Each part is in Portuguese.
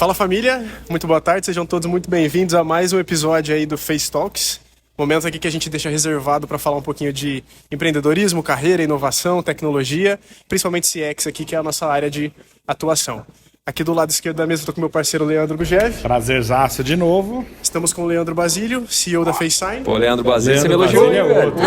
Fala família, muito boa tarde, sejam todos muito bem-vindos a mais um episódio aí do Face Talks. Momento aqui que a gente deixa reservado para falar um pouquinho de empreendedorismo, carreira, inovação, tecnologia, principalmente CX aqui, que é a nossa área de atuação. Aqui do lado esquerdo da mesa estou com meu parceiro Leandro Gugev. Prazerzaço de novo. Estamos com o Leandro Basílio, CEO da FaceSign. Pô, Leandro Basílio, você me elogiou, é outro.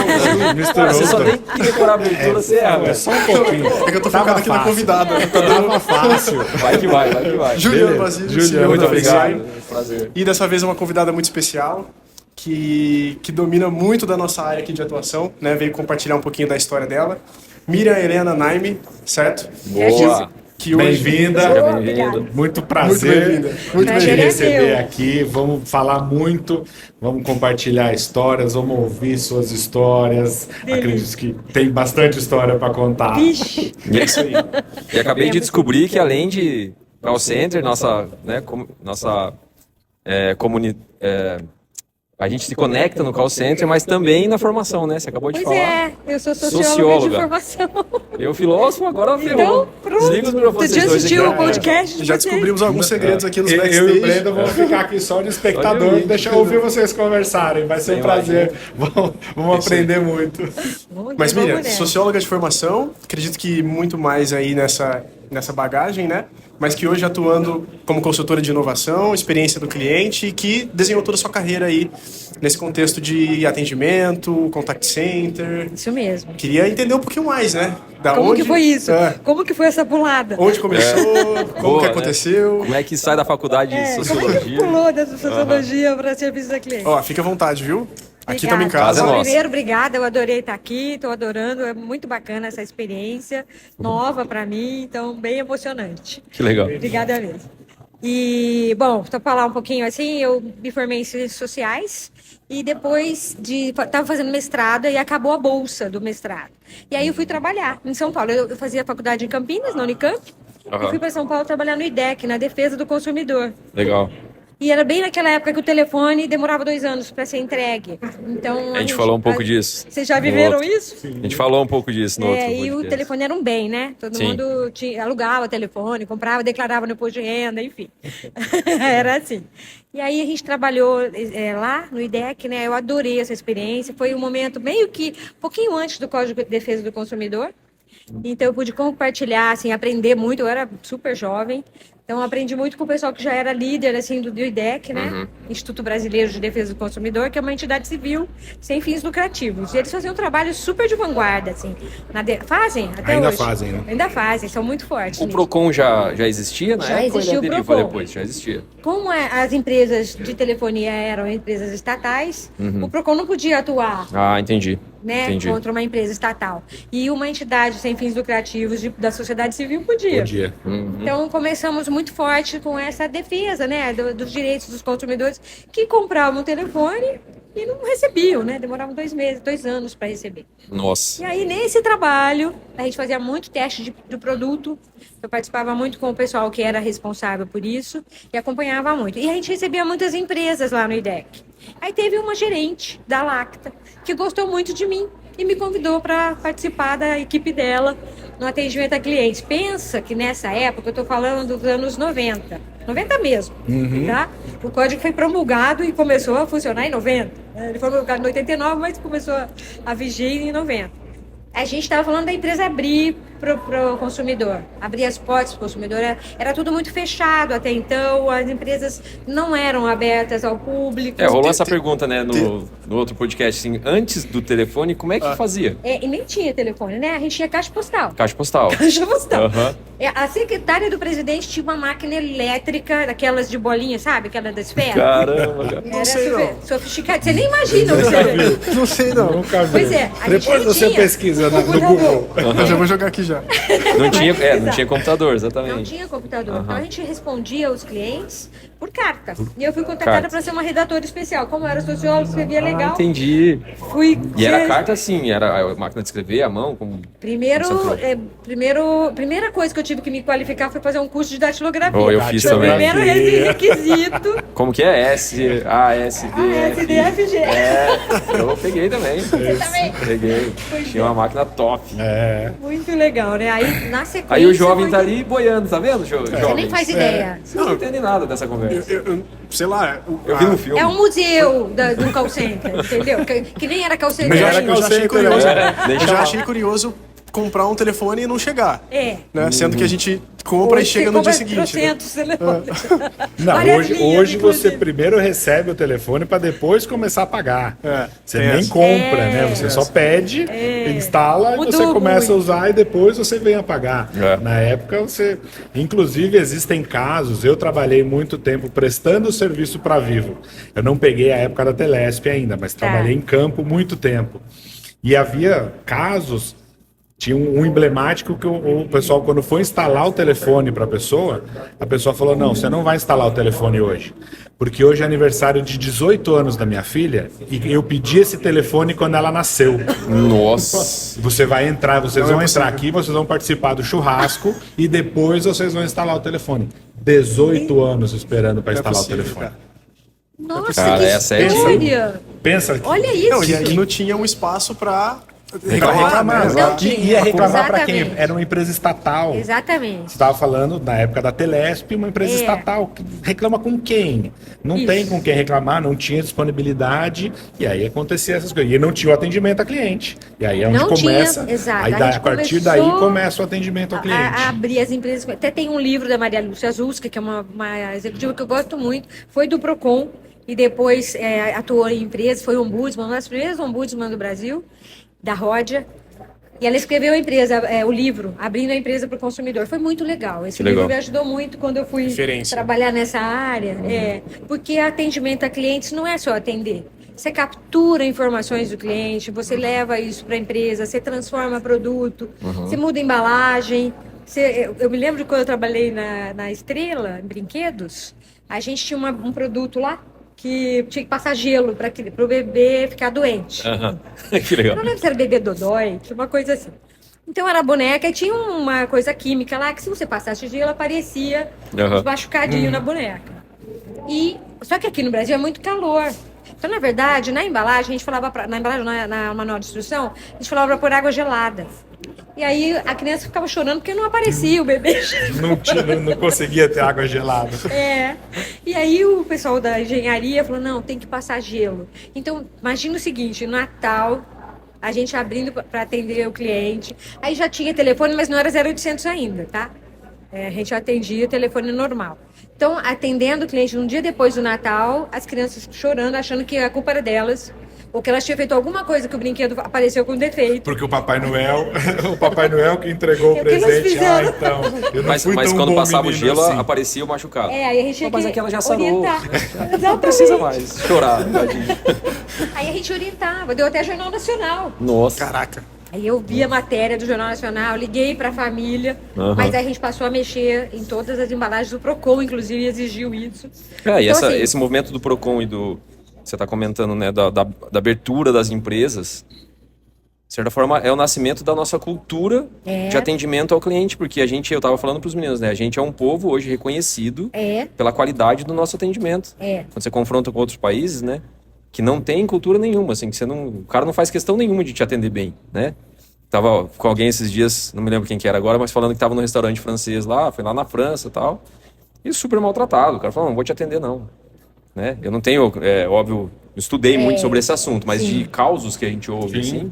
Você só tem que decorar a abertura, você erra. É só um pouquinho. É que eu tô focado aqui na convidada. Tava fácil. Vai que vai. Juliano Basílio, Juliano, CEO Muito da obrigado, FaceSign. prazer. E dessa vez é uma convidada muito especial, que domina muito da nossa área aqui de atuação, né? Veio compartilhar um pouquinho da história dela. Miriam Helena Naime, certo? Boa. Que hoje... Bem-vinda. Seja bem-vindo. Muito prazer bem-vinda. Muito te bem-vinda. receber aqui. Vamos falar muito, vamos compartilhar histórias, vamos ouvir suas histórias. Acredito que tem bastante história para contar. E é isso aí. E acabei de descobrir que além de call center, a gente se conecta no call center, mas também na formação, né? Você acabou de Pois falar. é, eu sou socióloga de formação. Eu filósofo, agora ferrou. Então, pronto. Desliga os microfones. Você já vocês dois assistiu aqui. o podcast? Já de vocês? descobrimos alguns segredos aqui nos backstage. Eu e o Brenda vamos ficar aqui só de espectador, deixa eu ouvir vocês conversarem. Vai ser um prazer. Vamos aprender muito. Mas Miriam, Vamos nessa. socióloga de formação, acredito que muito mais aí nessa bagagem, né? Mas que hoje atuando como consultora de inovação, experiência do cliente e que desenhou toda a sua carreira aí nesse contexto de atendimento, contact center. Isso mesmo. Queria entender um pouquinho mais, né? Da Como onde, que foi isso? É, Como que foi essa pulada? onde começou, como Boa, que né? aconteceu. Como é que sai da faculdade de Como é que sociologia? pulou da sociologia para serviço da cliente? Ó, fica à vontade, viu? Aqui estamos em Obrigada. casa. Casa é nossa. Primeiro, obrigada, eu adorei estar aqui, estou adorando, é muito bacana essa experiência, nova para mim, então bem emocionante. Que legal. Obrigada mesmo. E, bom, para falar um pouquinho assim, eu me formei em Ciências Sociais e depois estava fazendo mestrado e acabou a bolsa do mestrado. E aí eu fui trabalhar em São Paulo. Eu fazia faculdade em Campinas, na Unicamp, Aham. e fui para São Paulo trabalhar no IDEC, na defesa do consumidor. Legal. E era bem naquela época que o telefone demorava 2 anos para ser entregue. Então, A gente falou um pouco disso. Vocês já no viveram outro. isso? A gente falou um pouco disso no outro E o podcast. telefone era um bem, né? Todo Sim. mundo alugava telefone, comprava, declarava no imposto de renda, enfim. Era assim. E aí a gente trabalhou lá no IDEC, né? Eu adorei essa experiência. Foi um momento meio que um pouquinho antes do Código de Defesa do Consumidor. Então eu pude compartilhar, assim, aprender muito. Eu era super jovem. Então, eu aprendi muito com o pessoal que já era líder, assim, do IDEC, né? Instituto Brasileiro de Defesa do Consumidor, que é uma entidade civil sem fins lucrativos. E eles faziam um trabalho super de vanguarda, assim. Fazem até Ainda hoje. fazem, né? Ainda fazem, são muito fortes O nisso. Procon já existia na Já época ou existia ele o derivou Procon. depois? Já existia. Como as empresas de telefonia eram empresas estatais, o PROCON não podia atuar, Ah, entendi. né, Entendi. contra uma empresa estatal. E uma entidade sem fins lucrativos da sociedade civil podia. Dia. Então, começamos muito forte com essa defesa, né, dos direitos dos consumidores que compravam o telefone e não recebiam, né? Demoravam 2 anos para receber. Nossa. E aí, nesse trabalho, a gente fazia muito teste do produto. Eu participava muito com o pessoal que era responsável por isso e acompanhava muito. E a gente recebia muitas empresas lá no IDEC. Aí teve uma gerente da Lacta que gostou muito de mim e me convidou para participar da equipe dela no atendimento a clientes. Pensa que nessa época, eu estou falando dos anos 90. 90 mesmo, tá? O código foi promulgado e começou a funcionar em 90. Ele foi promulgado em 89, mas começou a vigir em 90. A gente estava falando da empresa abrir para o consumidor, abrir as portas para o consumidor. Era tudo muito fechado até então, as empresas não eram abertas ao público. Rolou essa pergunta, né, no outro podcast, assim, antes do telefone, como é que fazia? E nem tinha telefone, né? A gente tinha caixa postal. Caixa postal. Caixa postal. Aham. A secretária do presidente tinha uma máquina elétrica, daquelas de bolinha, sabe? Aquela da esfera. Caramba, cara. Era sei, super não. sofisticado. Você nem imagina o que você... Não sei não. Nunca vi. Pois é, a gente Depois não você tinha pesquisa no computador. Google. Eu já vou jogar aqui já. Não tinha, não Exato. tinha computador, Não exatamente. tinha computador. Aham. Então a gente respondia aos clientes por carta. E eu fui contratada Carta. para ser uma redatora especial. Como eu era socióloga, escrevia legal. Entendi. Fui E era ser- carta assim, era a máquina de escrever, a mão, como... Primeiro, Como você primeira coisa que eu tive que me qualificar foi fazer um curso de datilografia. Oh, eu fiz Foi o também. primeiro requisito. Como que é? S, A, S, D, F. SDFG. Eu peguei também. Você também? Peguei. Pois Tinha é. uma máquina top. É. Muito legal. legal, né? Aí, na sequência... Aí o jovem tá foi- ali boiando, tá vendo, jovem? Você nem faz ideia. Vocês não entendem nada dessa conversa. Sei lá. Eu vi no filme. É um museu do call center, entendeu? Que nem era call center Nem era ainda. call Eu já achei center, curioso. né? Nem Eu já chamava. achei curioso comprar um telefone e não chegar. É. Né? Sendo que a gente compra e Hoje chega você no dia compra seguinte. Né? 300 telefones. Não, Várias linhas, hoje você inclusive. primeiro recebe o telefone para depois começar a pagar. Você tem nem essa. compra, né? Você só pede, instala e Mudou você começa a muito. usar e depois você vem a pagar. É. Na época você... Inclusive existem casos, eu trabalhei muito tempo prestando serviço para Vivo. Eu não peguei a época da Telesp ainda, mas trabalhei em campo muito tempo. E havia casos... Tinha um emblemático que o pessoal, quando foi instalar o telefone para a pessoa falou, não, você não vai instalar o telefone hoje, porque hoje é aniversário de 18 anos da minha filha e eu pedi esse telefone quando ela nasceu. Nossa. Vocês Não vão é entrar possível. aqui, vocês vão participar do churrasco e depois vocês vão instalar o telefone. 18 anos esperando para Não é instalar o possível, telefone. cara. Nossa, Cara, que essa é história! Pensa que Olha isso! Não, e aí não tinha um espaço pra reclamar, né? né? Não E tinha. ia reclamar para quem? Exatamente. Era uma empresa estatal. Você Exatamente. estava falando na época da Telesp, uma empresa estatal. Reclama com quem? Não Isso. tem com quem reclamar, não tinha disponibilidade, e aí acontecia essas coisas. E não tinha o atendimento a cliente. E aí é onde Não começa. tinha, exato. Aí A a gente partir começou daí começa o atendimento ao cliente. A abrir as empresas. Até tem um livro da Maria Lúcia Zulska, que é uma executiva que eu gosto muito, foi do Procon, e depois atuou em empresas, foi ombudsman, uma das primeiras ombudsman do Brasil, da Ródia. E ela escreveu o livro, Abrindo a Empresa para o Consumidor. Foi muito legal. Esse Que livro legal. me ajudou muito quando eu fui Referência. trabalhar nessa área. Porque atendimento a clientes não é só atender. Você captura informações do cliente, você leva isso para a empresa, você transforma produto, você muda a embalagem. Eu me lembro de quando eu trabalhei na Estrela, em brinquedos, a gente tinha um produto lá que tinha que passar gelo para o bebê ficar doente. Aham. Que Eu legal. não lembro se era bebê dodói, tinha uma coisa assim. Então era boneca e tinha uma coisa química lá que se você passasse gelo aparecia Aham. uns machucadinhos na boneca. Só que aqui no Brasil é muito calor. Então, na verdade, na embalagem, a gente falava na manual de instrução, a gente falava para pôr água gelada. E aí a criança ficava chorando porque não aparecia o bebê. Não conseguia ter água gelada. E aí o pessoal da engenharia falou, não, tem que passar gelo. Então, imagina o seguinte, no Natal, a gente abrindo para atender o cliente. Aí já tinha telefone, mas não era 0800 ainda, tá? A gente atendia telefone normal. Então, atendendo o cliente um dia depois do Natal, as crianças chorando, achando que a culpa era delas, ou que elas tinham feito alguma coisa que o brinquedo apareceu com defeito. Porque o Papai Noel que entregou o É o que eles presente. fizeram. Então, eu não Mas fui tão quando bom passava o menino gelo, assim. aparecia o machucado. Aí a gente tinha Mas que aquela já sarou. orientar. Não Exatamente. precisa mais chorar, tadinho. Aí a gente orientava, deu até Jornal Nacional. Nossa. Caraca. Aí eu vi a matéria do Jornal Nacional, liguei para a família, mas aí a gente passou a mexer em todas as embalagens do Procon, inclusive exigiu isso. E Então, assim, esse movimento do Procon e do... Você está comentando, né, da abertura das empresas, de certa forma, é o nascimento da nossa cultura de atendimento ao cliente, porque eu estava falando para os meninos, né, a gente é um povo hoje reconhecido pela qualidade do nosso atendimento. Quando você confronta com outros países, né, que não tem cultura nenhuma, assim, que o cara não faz questão nenhuma de te atender bem, né? Tava com alguém esses dias, não me lembro quem que era agora, mas falando que estava no restaurante francês lá, foi lá na França e tal, e super maltratado. O cara falou, não vou te atender não. Né? Eu não tenho, óbvio, estudei muito sobre esse assunto, mas de causos que a gente ouve, assim,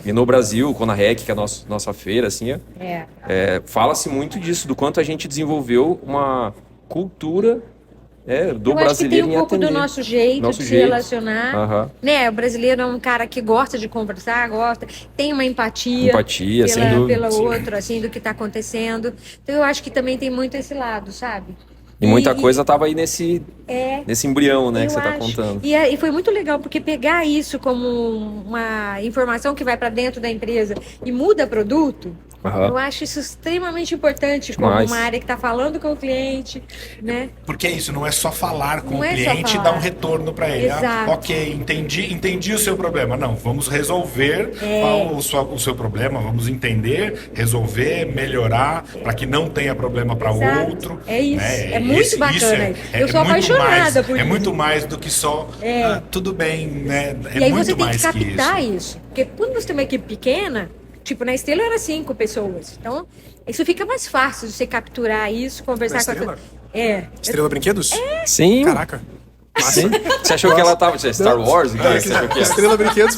e no Brasil, com a REC, que é a nossa feira, assim, fala-se muito disso, do quanto a gente desenvolveu uma cultura do eu acho que brasileiro tem em um pouco atender. do nosso jeito de se relacionar. Né? O brasileiro é um cara que gosta de conversar, tem uma empatia, sem dúvida. pelo outro, assim, do que está acontecendo. Então eu acho que também tem muito esse lado, sabe? E muita coisa estava aí nesse embrião, né, eu que você está acho. contando. E foi muito legal, porque pegar isso como uma informação que vai para dentro da empresa e muda produto, eu acho isso extremamente importante, como uma área que está falando com o cliente, né? Porque é isso, não é só falar com Não o é só cliente e falar. dar um retorno para ele. Exato. Ok, entendi o seu problema. Não, vamos resolver o seu problema, vamos entender, resolver, melhorar, para que não tenha problema para Exato. outro. É isso, né? é muito bacana. Eu sou muito apaixonada mais, por É isso. muito mais do que só, tudo bem, né? E aí muito você tem que mais que captar isso. isso. Porque quando você tem uma equipe pequena, Tipo, na Estrela era 5 pessoas. Então, isso fica mais fácil de você capturar isso, conversar com a Estrela? É. Estrela Brinquedos? Sim. Caraca. Sim. Você achou que ela tava... Star Wars? O que você achou que era? Estrela Brinquedos,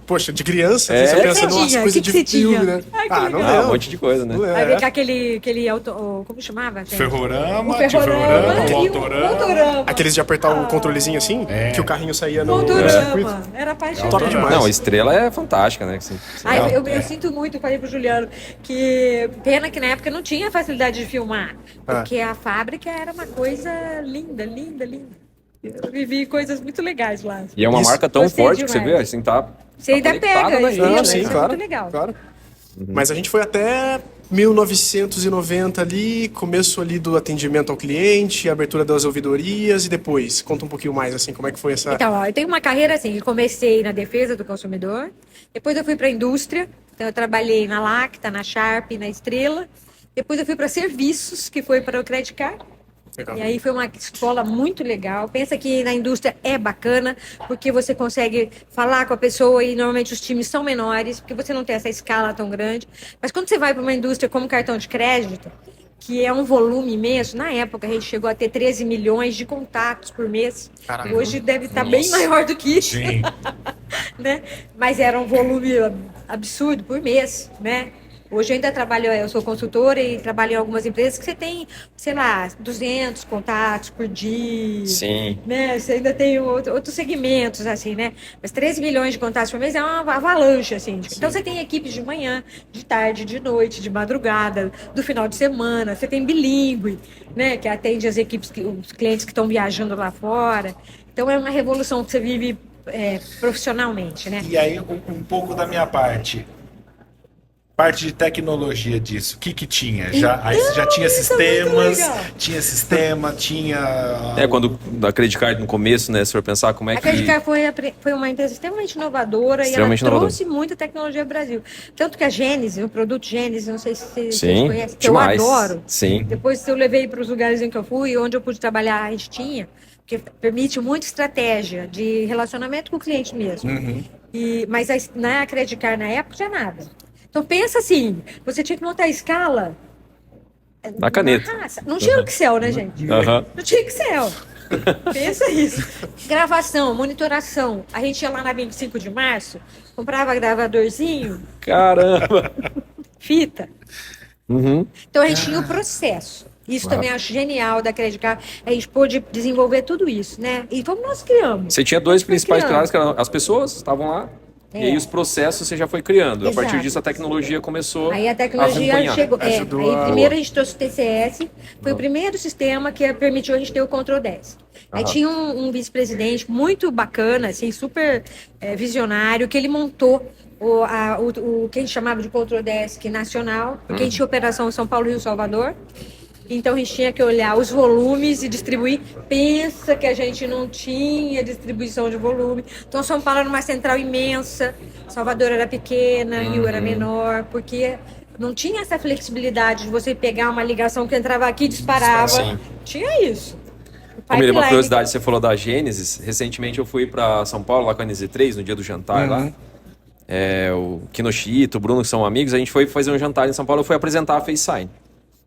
poxa, de criança, você pensa, Que você nossa, tinha? coisa Que de você filme, tinha? né? Ai, que Não legal. lembro. Um monte de coisa, né? Não lembro. Vai ver que aquele como chamava, gente? Ferrorama, O Ferrorama Tivorama, e o Autorama. Motorama. Aqueles de apertar o controlezinho assim, que o carrinho saía no circuito. Motorama. Era apaixonante. Top demais. Não, a Estrela é fantástica, né? Ai, eu sinto muito, eu falei pro Juliano, que pena que na época não tinha facilidade de filmar, porque a fábrica era uma coisa linda, linda, linda. Eu vivi coisas muito legais lá. E é uma Isso. marca tão Gostei forte que você demais. vê, assim, tá... Você ainda conectada pega na isso, gente, Não, né? sim, isso é claro. muito legal. Claro. Mas a gente foi até 1990 ali, começo ali do atendimento ao cliente, abertura das ouvidorias e depois. Conta um pouquinho mais, assim, como é que foi essa... Então, ó, eu tenho uma carreira assim, eu comecei na defesa do consumidor, depois eu fui para a indústria, então eu trabalhei na Lacta, na Sharp, na Estrela, depois eu fui para serviços, que foi para o Credit Card. Legal. E aí foi uma escola muito legal. Pensa que na indústria é bacana, porque você consegue falar com a pessoa e normalmente os times são menores, porque você não tem essa escala tão grande. Mas quando você vai para uma indústria como cartão de crédito, que é um volume imenso, na época a gente chegou a ter 13 milhões de contatos por mês. Caraca. Hoje deve estar bem maior do que isso. Sim. Né? Mas era um volume absurdo por mês, né? Hoje eu ainda trabalho, eu sou consultora e trabalho em algumas empresas que você tem, sei lá, 200 contatos por dia. Sim. Né? Você ainda tem outros segmentos, assim, né? Mas 13 milhões de contatos por mês é uma avalanche, assim. Então você tem equipes de manhã, de tarde, de noite, de madrugada, do final de semana. Você tem bilíngue, né? Que atende as equipes, os clientes que estão viajando lá fora. Então é uma revolução que você vive profissionalmente, né? E aí, um pouco da minha parte. Parte de tecnologia disso, o que tinha? Aí você já tinha isso é muito sistemas, legal. tinha sistema, tinha... Quando a Credit Card no começo, né? Se for pensar como é A que... Credit Card foi uma empresa extremamente inovadora Extremamente e ela inovadora. trouxe muita tecnologia ao Brasil. Tanto que a Gênesis, o produto Gênesis, não sei se vocês Sim, conhecem, que demais. eu adoro. Sim. Depois eu levei para os lugares em que eu fui, onde eu pude trabalhar, a gente tinha, porque permite muita estratégia de relacionamento com o cliente mesmo. Mas na Credit Card, na época, tinha nada. Então pensa assim, você tinha que montar a escala Na caneta. raça. Não tinha Excel, né, gente? Aham. Não tinha Excel. Pensa isso. Gravação, monitoração. A gente ia lá na 25 de março, comprava gravadorzinho, Caramba! fita. Uhum. Então a gente tinha o processo. Isso também acho genial da Credit Card. A gente pôde desenvolver tudo isso, né? E como nós criamos. Você tinha dois Foi principais criando. pilares, que eram as pessoas estavam lá, e aí os processos você já foi criando. A partir Exato. disso, a tecnologia começou Aí a tecnologia acompanhar. chegou. Ajudou Aí a- primeiro a gente trouxe o TCS, foi o primeiro sistema que permitiu a gente ter o Control 10. Aí tinha um vice-presidente muito bacana, assim, super visionário, que ele montou o que a gente chamava de Control Desk nacional, porque a gente tinha operação em São Paulo e Rio Salvador. Então a gente tinha que olhar os volumes e distribuir. Pensa que a gente não tinha distribuição de volume. Então São Paulo era uma central imensa, Salvador era pequena, Rio era menor, porque não tinha essa flexibilidade de você pegar uma ligação que entrava aqui e disparava. Sim. Tinha isso. O Camila, uma pipeline- curiosidade, você falou da Gênesis. Recentemente eu fui para São Paulo, lá com a NZ3, no dia do jantar lá. O Kinoshito, o Bruno, que são amigos, a gente foi fazer um jantar em São Paulo, eu fui apresentar a FaceSign.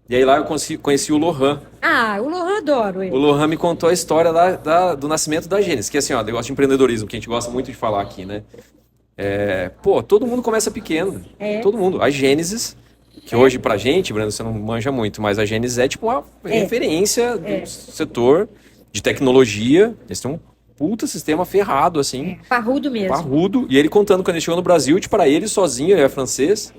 E aí lá eu conheci o Lohan. Ah, o Lohan adoro ele. O Lohan me contou a história do nascimento da Gênesis, que assim, ó, negócio de empreendedorismo, que a gente gosta muito de falar aqui, né? Todo mundo começa pequeno. Todo mundo. A Gênesis, que hoje pra gente, Breno, você não manja muito, mas a Gênesis é tipo uma referência do setor de tecnologia. Eles têm um puta sistema ferrado, assim. Parrudo mesmo. Parrudo. E ele contando quando ele chegou no Brasil, tipo, para ele sozinho, ele é francês.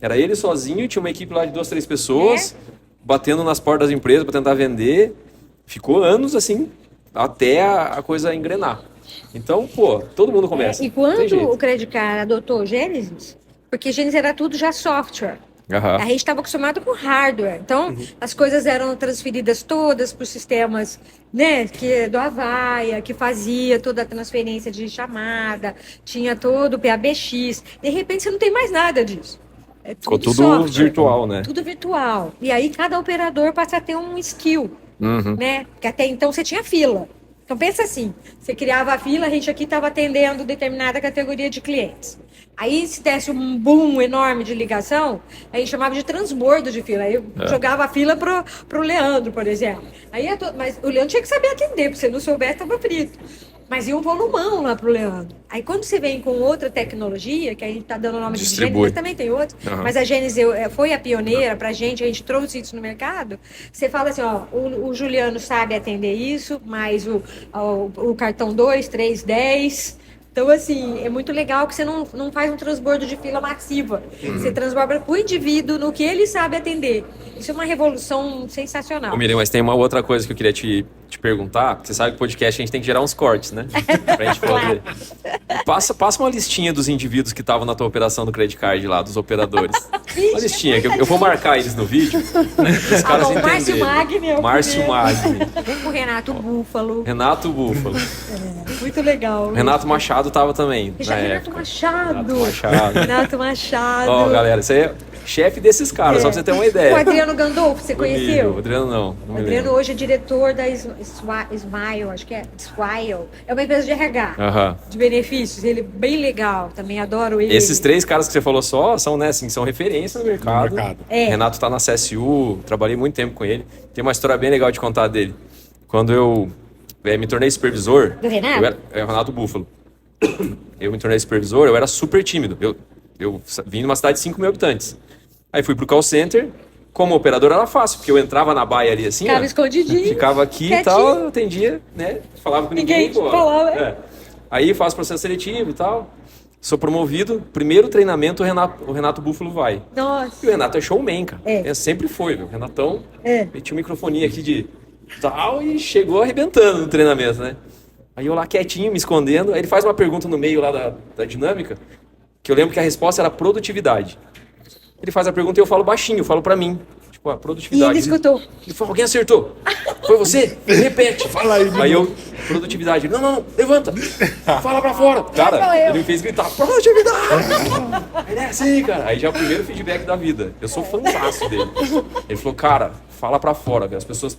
Era ele sozinho, tinha uma equipe lá de 2, 3 pessoas, batendo nas portas das empresas para tentar vender. Ficou anos assim, até a coisa engrenar. Então, todo mundo começa. E Não tem quando jeito. o Credit Card adotou o Gênesis, porque Gênesis era tudo já software. Aham. A gente estava acostumado com hardware. Então, as coisas eram transferidas todas para os sistemas, né, do Avaya, que fazia toda a transferência de chamada, tinha todo o PABX. De repente, você não tem mais nada disso. É Ficou tudo software, virtual, né? tudo virtual. E aí, cada operador passa a ter um skill, Uhum. né? Que até então você tinha fila. Então pensa assim, você criava a fila, a gente aqui estava atendendo determinada categoria de clientes. Aí se desse um boom enorme de ligação, a gente chamava de transbordo de fila. Aí eu jogava a fila pro Leandro, por exemplo. Aí mas o Leandro tinha que saber atender, porque se não soubesse, estava frito. Mas ia um volumão lá pro Leandro. Aí quando você vem com outra tecnologia, que a gente tá dando o nome de Gênesis, mas também tem outros, mas a Gênesis foi a pioneira pra gente, a gente trouxe isso no mercado, você fala assim, ó, o Juliano sabe atender isso, mas o cartão 2, 3, 10... Então, assim, é muito legal que você não faz um transbordo de fila massiva. Você transborda o indivíduo no que ele sabe atender. Isso é uma revolução sensacional. Ô, Miriam, mas tem uma outra coisa que eu queria te perguntar. Você sabe que podcast a gente tem que gerar uns cortes, né? Pra gente fazer. Passa uma listinha dos indivíduos que estavam na tua operação do credit card lá, dos operadores. Uma listinha, que eu vou marcar eles no vídeo. Os caras entenderem. Márcio Magni. Márcio Magni. O Renato Búfalo. Renato Búfalo. Muito legal. Renato Machado tava também. Renato Machado. Machado. Renato Machado. Ó, galera, isso aí é chefe desses caras, só pra você ter uma ideia. O Adriano Gandolfo, você conheceu? O Adriano não. O Adriano hoje é diretor da Smile, acho que é Smile. É uma empresa de RH, de benefícios. Ele é bem legal, também adoro ele. Esses 3 caras que você falou só são, né, assim, são referência no mercado. Renato tá na CSU, trabalhei muito tempo com ele. Tem uma história bem legal de contar dele. Quando eu me tornei supervisor... Do Renato? O Renato Búfalo. Eu me tornei supervisor, eu era super tímido. Eu vim de uma cidade de 5 mil habitantes. Aí fui pro call center, como operador era fácil, porque eu entrava na baia ali assim, ficava escondidinho, ficava aqui e tal, atendia, né? Falava com ninguém pô. Falava, Aí faço processo seletivo e tal. Sou promovido, primeiro treinamento o Renato Búfalo vai. Nossa. E o Renato é showman, cara. Sempre foi, viu? O Renatão metia um microfone aqui de tal e chegou arrebentando no treinamento, né? Aí eu lá quietinho, me escondendo. Aí ele faz uma pergunta no meio lá da dinâmica, que eu lembro que a resposta era produtividade. Ele faz a pergunta e eu falo baixinho, eu falo pra mim. Tipo, a produtividade. E ele escutou. Ele falou, alguém acertou. Foi você? Repete. Fala aí. Aí eu, produtividade. Não, levanta. Fala pra fora. Cara, ele me fez gritar, produtividade. Aí é assim, cara. Aí já é o primeiro feedback da vida. Eu sou fãzaço dele. Ele falou, cara, fala pra fora, velho. As pessoas,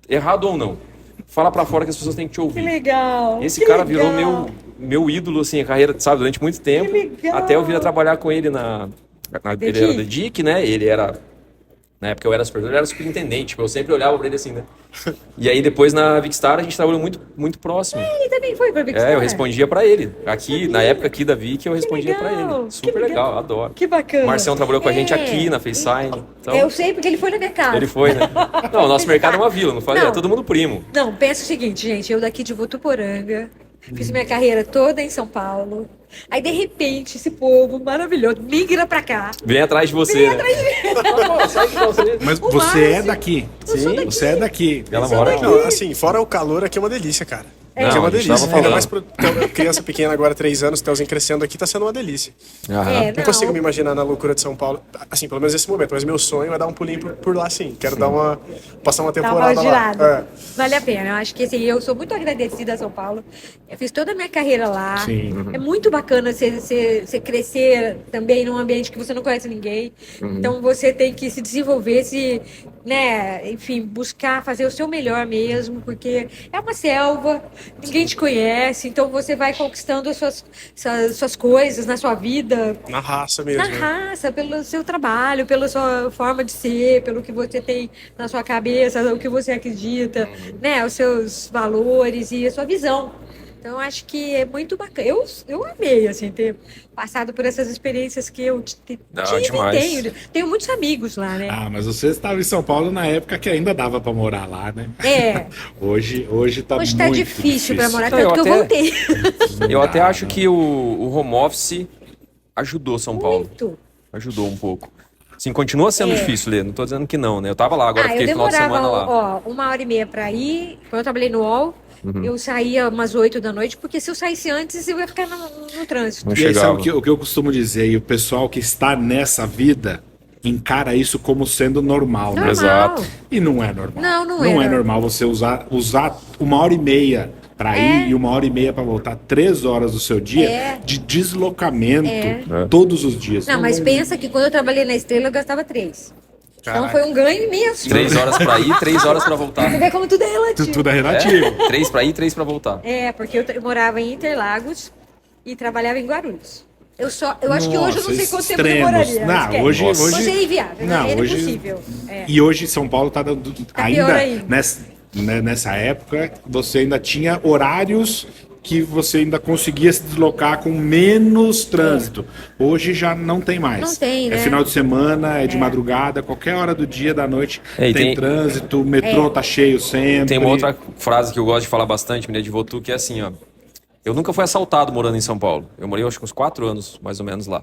errado ou não, fala pra fora que as pessoas têm que te ouvir. Que legal. Esse cara virou meu ídolo, assim, a carreira, sabe, durante muito tempo. Que legal. Até eu vir a trabalhar com ele ele era da DIC, né? Ele era... Na época eu era supervisor, ele era superintendente. Tipo, eu sempre olhava pra ele assim, né? E aí depois na Vicstar a gente trabalhou muito, muito próximo. Ele também foi pra Vicstar. Eu respondia pra ele. Aqui, na época aqui da Vic, eu respondia pra ele. Super legal, adoro. Que bacana. O Marcião trabalhou com a gente aqui na FaceSign. Então, eu sei porque ele foi na minha casa. ele foi, né? Não, o nosso mercado é uma vila, não falei? Não. É todo mundo primo. Não, pensa o seguinte, gente. Eu daqui de Votuporanga, fiz minha carreira toda em São Paulo. Aí, de repente, esse povo maravilhoso migra pra cá. Vem atrás de você, né? Mas O você é Márcio. daqui. Eu sou daqui. Você é daqui. Ela mora aqui. Não, assim, fora o calor, aqui é uma delícia, cara. Não, Aqui é uma a gente delícia. tava Ainda falando. mais pra criança pequena agora, 3 anos, Telzinho crescendo aqui, tá sendo uma delícia. Não consigo me imaginar na loucura de São Paulo, assim, pelo menos nesse momento, mas meu sonho é dar um pulinho por lá, sim. Quero passar uma Dá temporada uma lá. girada. Vale a pena. Eu acho que assim, eu sou muito agradecida a São Paulo. Eu fiz toda a minha carreira lá. Sim. É muito bacana você crescer também num ambiente que você não conhece ninguém. Então você tem que se desenvolver, né, enfim, buscar fazer o seu melhor mesmo, porque é uma selva, ninguém te conhece, então você vai conquistando as suas coisas na sua vida. Na raça mesmo. Na raça, pelo seu trabalho, pela sua forma de ser, pelo que você tem na sua cabeça, o que você acredita, né? Os seus valores e a sua visão. Então, acho que é muito bacana. Eu amei, assim, ter passado por essas experiências que eu tive e tenho. Tenho muitos amigos lá, né? Ah, mas você estava em São Paulo na época que ainda dava pra morar lá, né? Hoje tá Hoje muito tá difícil pra morar, Não, tanto que eu voltei. Eu até acho que o home office ajudou São Paulo. Muito. Ajudou um pouco. Sim, continua sendo difícil, Lê. Não tô dizendo que não, né? Eu tava lá, agora fiquei eu final de demorava, semana lá. 1h30 pra ir. Quando eu trabalhei no UOL, eu saía umas 8 da noite, porque se eu saísse antes, eu ia ficar no trânsito. Não E aí, chegava. sabe o que eu costumo dizer? E o pessoal que está nessa vida encara isso como sendo normal, né? Normal. Exato. E não é normal. Não é é. normal você usar 1h30 para ir e 1h30 para voltar, 3 horas do seu dia de deslocamento todos os dias. Não, mas pensa que quando eu trabalhei na Estrela, eu gastava 3. Então foi um ganho imenso. 3 horas pra ir, 3 horas pra voltar. Você vê como tudo é relativo. Tudo é relativo. 3 pra ir, 3 pra voltar. Porque eu morava em Interlagos e trabalhava em Guarulhos. Eu acho que hoje eu não sei quanto tempo demoraria. Não, esquece. hoje é inviável, não, é hoje, impossível. E hoje São Paulo está pior ainda ainda. nessa época, você ainda tinha horários que você ainda conseguia se deslocar com menos trânsito. Hoje já não tem mais. Não tem, né? É final de semana, é de madrugada, qualquer hora do dia, da noite, E tem trânsito, o metrô tá cheio sempre. Tem uma outra frase que eu gosto de falar bastante, menina de Votu, que é assim, ó. Eu nunca fui assaltado morando em São Paulo. Eu morei, acho que uns 4 anos, mais ou menos, lá.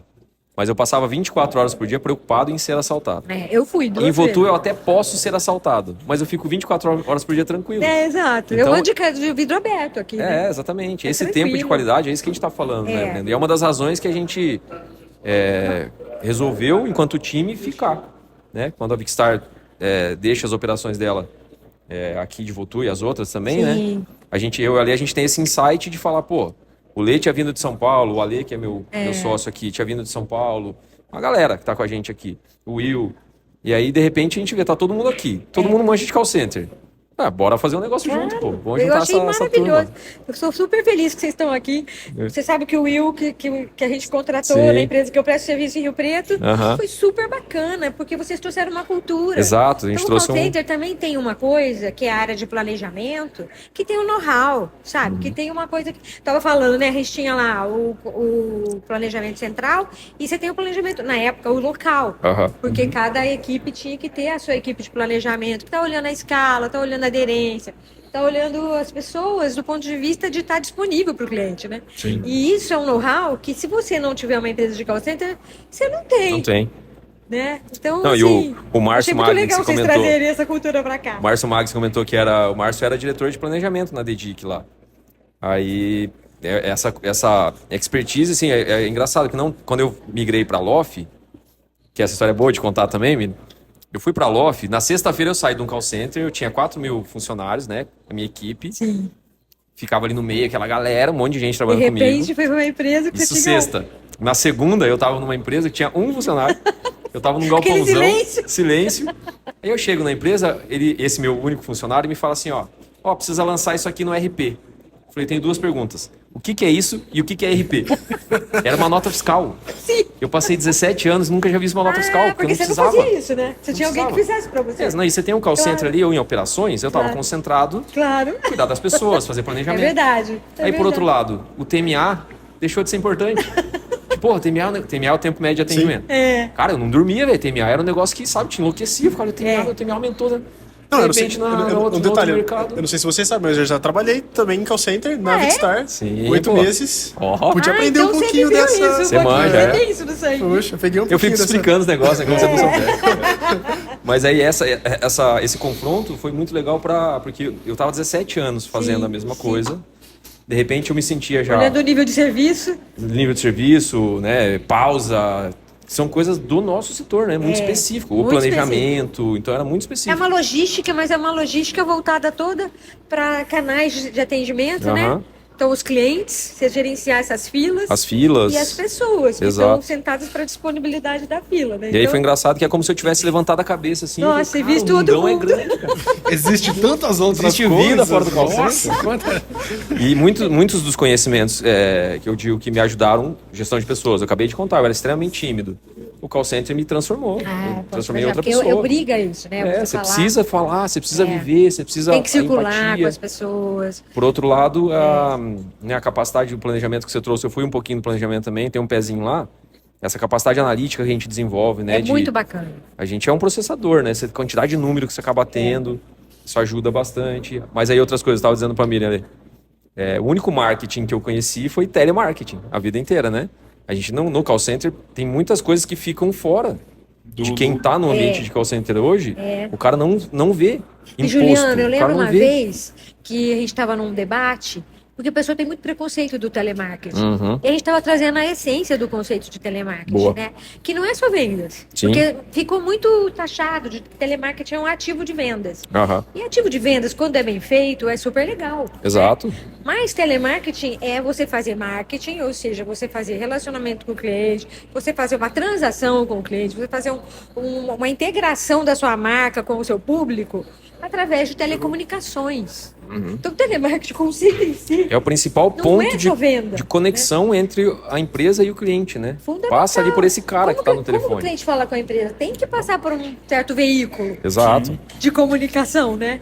Mas eu passava 24 horas por dia preocupado em ser assaltado. Eu fui duas Em Votu vezes. eu até posso ser assaltado, mas eu fico 24 horas por dia tranquilo. Exato. Então- eu ando de vidro aberto aqui. né? Exatamente. É Esse tranquilo. tempo de qualidade é isso que a gente está falando, né? E é uma das razões que a gente resolveu, enquanto time, ficar. Né? Quando a Vicstar deixa as operações dela aqui de Votu e as outras também, Sim. né? A gente tem esse insight de falar, pô, o Lê tinha vindo de São Paulo, o Ale, que é meu sócio aqui, tinha vindo de São Paulo, a galera que tá com a gente aqui, o Will. E aí, de repente, a gente vê, tá todo mundo aqui, todo mundo manja de call center. Bora fazer um negócio junto, pô. Vamos Eu juntar achei essa maravilhoso. turma. Eu sou super feliz que vocês estão aqui. Você sabe que o Will, que a gente contratou Sim. na empresa que eu presto serviço em Rio Preto, Aham. foi super bacana, porque vocês trouxeram uma cultura. Exato, a gente então, trouxe o call center também tem uma coisa, que é a área de planejamento, que tem o know-how, sabe? Que tem uma coisa que... Tava falando, né? A gente tinha lá o planejamento central e você tem o planejamento, na época, o local. Aham. Porque cada equipe tinha que ter a sua equipe de planejamento, que tá olhando a escala, tá olhando a aderência, tá olhando as pessoas do ponto de vista de estar disponível para o cliente, né? Sim. E isso é um know-how que, se você não tiver uma empresa de call center, você não tem. Não tem. Né? Então, Não, e assim, o Márcio achei muito Magni, legal que você vocês comentou. trazerem essa cultura para cá. O Márcio Magni comentou que o Márcio era diretor de planejamento na Dedic lá. Aí, essa expertise, assim, é engraçado que quando eu migrei para a LOF, que essa história é boa de contar também, menino, eu fui para a LOF, na sexta-feira eu saí de um call center, eu tinha 4.000 funcionários, né, a minha equipe. Sim. Ficava ali no meio, aquela galera, um monte de gente De trabalhando comigo. repente, foi uma empresa que Isso você tinha... sexta. Na segunda, eu tava numa empresa que tinha um funcionário. Eu tava num Aquele galpãozão. silêncio. Silêncio. Aí eu chego na empresa, esse meu único funcionário me fala assim, ó, precisa lançar isso aqui no RP. Eu falei, tenho 2 perguntas. O que é isso e o que é RP? Era uma nota fiscal. Sim. Eu passei 17 anos e nunca já vi uma nota fiscal, porque eu porque não você não precisava. fazia isso, né? Você tinha alguém que precisava. fizesse para você. Não, e você tem um call Claro. center ali, eu em operações, eu tava Claro. concentrado, Claro. cuidar das pessoas, fazer É planejamento. verdade. Aí, por outro lado, o TMA deixou de ser importante. Pô, TMA é o tempo médio de atendimento. Cara, eu não dormia, velho. TMA era um negócio que, sabe, te enlouquecia. Eu ficava, o TMA aumentou, né? Não, De eu não sei, repente, um no detalhe, outro mercado. eu não sei se você sabe, mas eu já trabalhei também em call center na é? Vicstar. Sim, 8 pô. meses. Ó. Podia aprender então um pouquinho você viveu dessa... Isso, Você manja, Você é? tem isso no sangue. Poxa, eu peguei um Eu pouquinho fico dessa... explicando os negócios, né? Como você não souber. Mas aí, esse confronto foi muito legal porque eu tava 17 anos fazendo Sim, a mesma sim. coisa. De repente, eu me sentia já... Olhando o nível de serviço. nível de serviço, né? Pausa... São coisas do nosso setor, né? Muito específico. O muito planejamento, então era muito É específico. uma logística, mas é uma logística voltada toda para canais de atendimento, né? Aham. Então, os clientes, você gerenciar essas filas. As filas. E as pessoas que Exato. estão sentadas para disponibilidade da fila, né? E aí foi engraçado que é como se eu tivesse levantado a cabeça assim. Nossa, e e visto o todo mundão é mundo. grande, cara. Existe tantas outras Existe coisas. vida fora do call Nossa, center. E muitos dos conhecimentos que eu digo que me ajudaram, gestão de pessoas. Eu acabei de contar, eu era extremamente tímido. O call center me transformou. Eu transformei em outra pessoa. Eu brigo isso, né? Você precisa falar, você precisa É. viver, você precisa Tem que circular empatia. com as pessoas. Por outro lado, a capacidade do planejamento que você trouxe, eu fui um pouquinho no planejamento também, tem um pezinho lá. Essa capacidade analítica que a gente desenvolve, né? É muito bacana. A gente é um processador, né? Essa quantidade de número que você acaba tendo, isso ajuda bastante. Mas aí outras coisas, eu estava dizendo para a Miriam ali. O único marketing que eu conheci foi telemarketing, a vida inteira, né? A gente no call center tem muitas coisas que ficam fora de quem está no ambiente de call center hoje. O cara não vê E imposto. Juliana, eu o cara lembro não uma vê. vez que a gente estava num debate. Porque a pessoa tem muito preconceito do telemarketing. Uhum. E a gente estava trazendo a essência do conceito de telemarketing, Boa. né? Que não é só vendas. Sim. Porque ficou muito taxado de que telemarketing é um ativo de vendas. Aham. E ativo de vendas, quando é bem feito, é super legal. Exato. Né? Mas telemarketing é você fazer marketing, ou seja, você fazer relacionamento com o cliente, você fazer uma transação com o cliente, você fazer uma integração da sua marca com o seu público através de telecomunicações. Então, o telemarketing, conceito em si, É o principal não ponto é só venda, de conexão entre a empresa e o cliente, né? fundamental. Passa ali por esse cara que está no Como o telefone. cliente fala com a empresa? Tem que passar por um certo veículo Exato. de comunicação, né?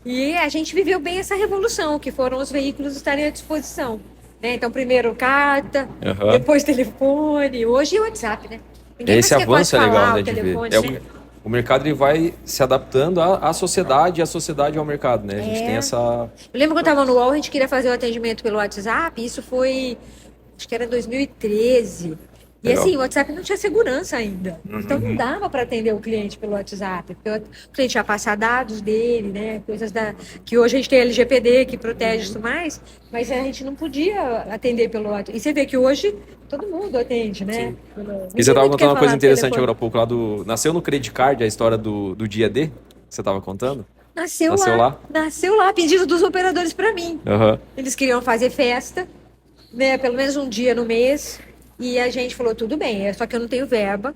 E a gente viveu bem essa revolução, que foram os veículos estarem à disposição. Né? Então, primeiro carta, Aham. depois telefone, hoje é o WhatsApp, né? Ninguém Esse mais quer avanço é quase legal, falar né, o de ver. telefone, É né? o mercado ele vai se adaptando à sociedade e a sociedade ao mercado, né? A gente tem essa... Eu lembro quando eu estava no UOL, a gente queria fazer o atendimento pelo WhatsApp, isso foi, acho que era 2013. E Legal. assim, o WhatsApp não tinha segurança ainda. Então não dava para atender o cliente pelo WhatsApp, porque o cliente ia passar dados dele, né? Coisas que hoje a gente tem LGPD que protege isso mais, mas a gente não podia atender pelo WhatsApp. E você vê que hoje todo mundo atende, né? E você estava contando uma coisa interessante agora há pouco lá do... Nasceu no Credit Card a história do dia D, que você estava contando? Nasceu Nasceu lá. lá? Nasceu lá, pedido dos operadores para mim. Aham. Eles queriam fazer festa, né? Pelo menos um dia no mês. E a gente falou, tudo bem, só que eu não tenho verba,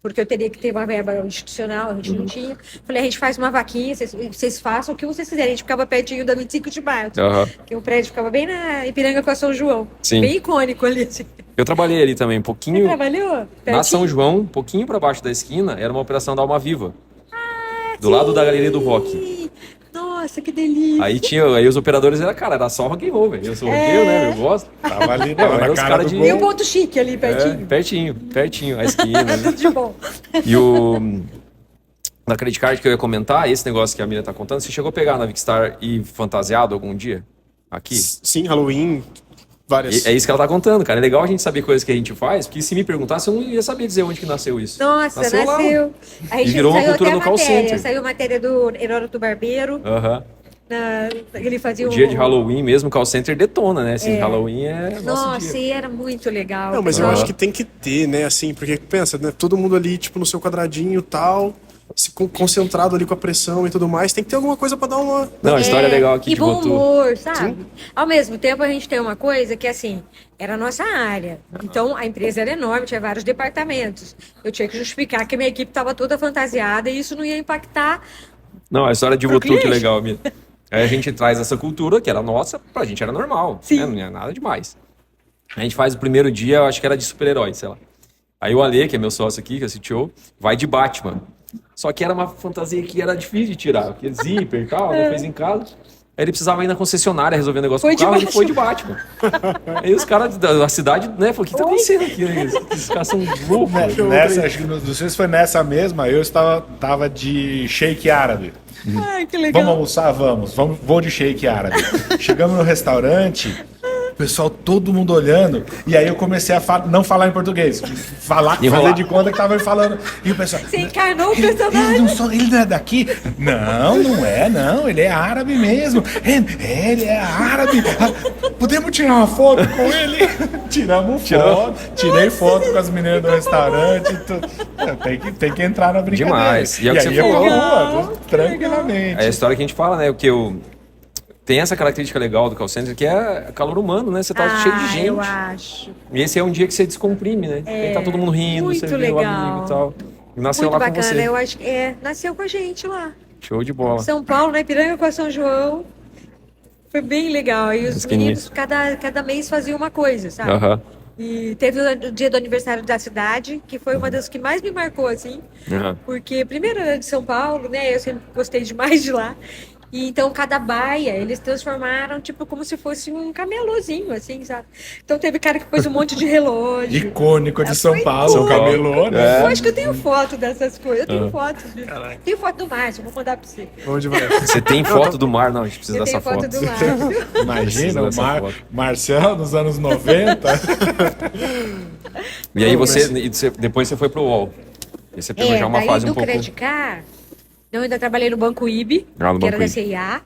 porque eu teria que ter uma verba institucional, a gente não tinha. Falei, a gente faz uma vaquinha, vocês façam o que vocês quiserem. A gente ficava pertinho da 25 de março, Aham. que o prédio ficava bem na Ipiranga com a São João. Sim. Bem icônico ali, assim. Eu trabalhei ali também, um Você pouquinho... trabalhou? Na Pertinho? São João, um pouquinho para baixo da esquina, era uma operação da Alma Viva. Do lado da Galeria do Rock. Nossa, que delícia. Aí os operadores era só rock and roll, velho. Eu sou roqueiro, né? Eu gosto. Tava ali, Não, tava era na os cara cara do de- gol. E o ponto chique ali, pertinho. Pertinho, a esquina. né? Tudo de bom. E o... Na Credit Card que eu ia comentar, esse negócio que a Miriam tá contando, você chegou a pegar na Vicstar e fantasiado algum dia? Aqui? Sim, Halloween, várias. É isso que ela tá contando, cara. É legal a gente saber coisas que a gente faz, porque se me perguntasse, eu não ia saber dizer onde que nasceu isso. Nossa, Nasceu lá. nasceu. A gente E virou uma saiu cultura até no call matéria. center. Saiu matéria do Heródoto Barbeiro. Aham. Ele fazia O dia de Halloween mesmo, o call center detona, né? Assim, Halloween é nosso Nossa, dia. e era muito legal. Não, mas eu Aham. acho que tem que ter, né, assim, porque pensa, né, todo mundo ali, tipo, no seu quadradinho e tal, concentrado ali com a pressão e tudo mais, tem que ter alguma coisa pra dar uma... Não, a história é legal aqui E de bom Votu. humor, sabe? Ao mesmo tempo, a gente tem uma coisa que, assim, era a nossa área. Então, a empresa era enorme, tinha vários departamentos. Eu tinha que justificar que a minha equipe estava toda fantasiada e isso não ia impactar. Não, a história de Pro Votu que cliente. legal, Miriam. Aí a gente traz essa cultura, que era nossa, pra gente era normal. Sim. Né? Não é nada demais. A gente faz o primeiro dia, eu acho que era de super-herói, sei lá. Aí o Ale, que é meu sócio aqui, que é o CTO, vai de Batman. Só que era uma fantasia que era difícil de tirar, porque zíper e tal, ele fez em casa. Aí ele precisava ir na concessionária resolver um negócio Foi com o carro, de ele foi de Batman. Aí os caras da cidade, né, falaram, o que tá acontecendo aqui? Né? Esses caras são loucos. Nessa, acho que não sei se foi nessa mesma, eu tava de shake árabe. Ai, que legal. Vamos almoçar? Vamos, vou de shake árabe. Chegamos no restaurante, o pessoal, todo mundo olhando, e aí eu comecei a não falar em português, Enrolar. fazer de conta que tava falando. E o pessoal, Você encarnou o ele personagem. ele não é daqui? Não, ele é árabe mesmo. Ele é árabe. Podemos tirar uma foto com ele? Tiramos foto, tirei foto com as meninas do restaurante. Tem que entrar na brincadeira. Demais. E é o que você aí eu falou. vou tranquilamente. É a história que a gente fala, né? O que eu... Tem essa característica legal do call center, que é calor humano, né? Você tá cheio de gente. Eu acho. E esse é um dia que você descomprime, né? Aí tá todo mundo rindo, muito você vê o legal. amigo e tal. E nasceu Muito lá com bacana. você. Eu acho que nasceu com a gente lá. Show de bola. São Paulo, na Ipiranga com a São João. Foi bem legal. E os Mas que meninos, nisso. cada mês faziam uma coisa, sabe? Aham. E teve o dia do aniversário da cidade, que foi uma das que mais me marcou, assim. Aham. Porque primeiro era de São Paulo, né? Eu sempre gostei demais de lá. E então cada baia eles transformaram tipo como se fosse um camelôzinho, assim, sabe? Então teve cara que pôs um monte de relógio. Icônico de São Foi Paulo, São Paulo. camelô, né? Eu acho que eu tenho foto dessas coisas. Eu tenho Ah. foto. Tenho foto do Márcio, vou mandar pra você. Vamos devagar. Você tem foto do mar? Não, a gente precisa Eu dessa tenho foto foto. do Márcio. Imagina, o dessa foto. Marcial nos anos 90. E aí depois você foi pro UOL. E você pegou já uma daí fase do um pouco... Credicar, eu ainda trabalhei no Banco IB, Ah, no que era Banco da CIA.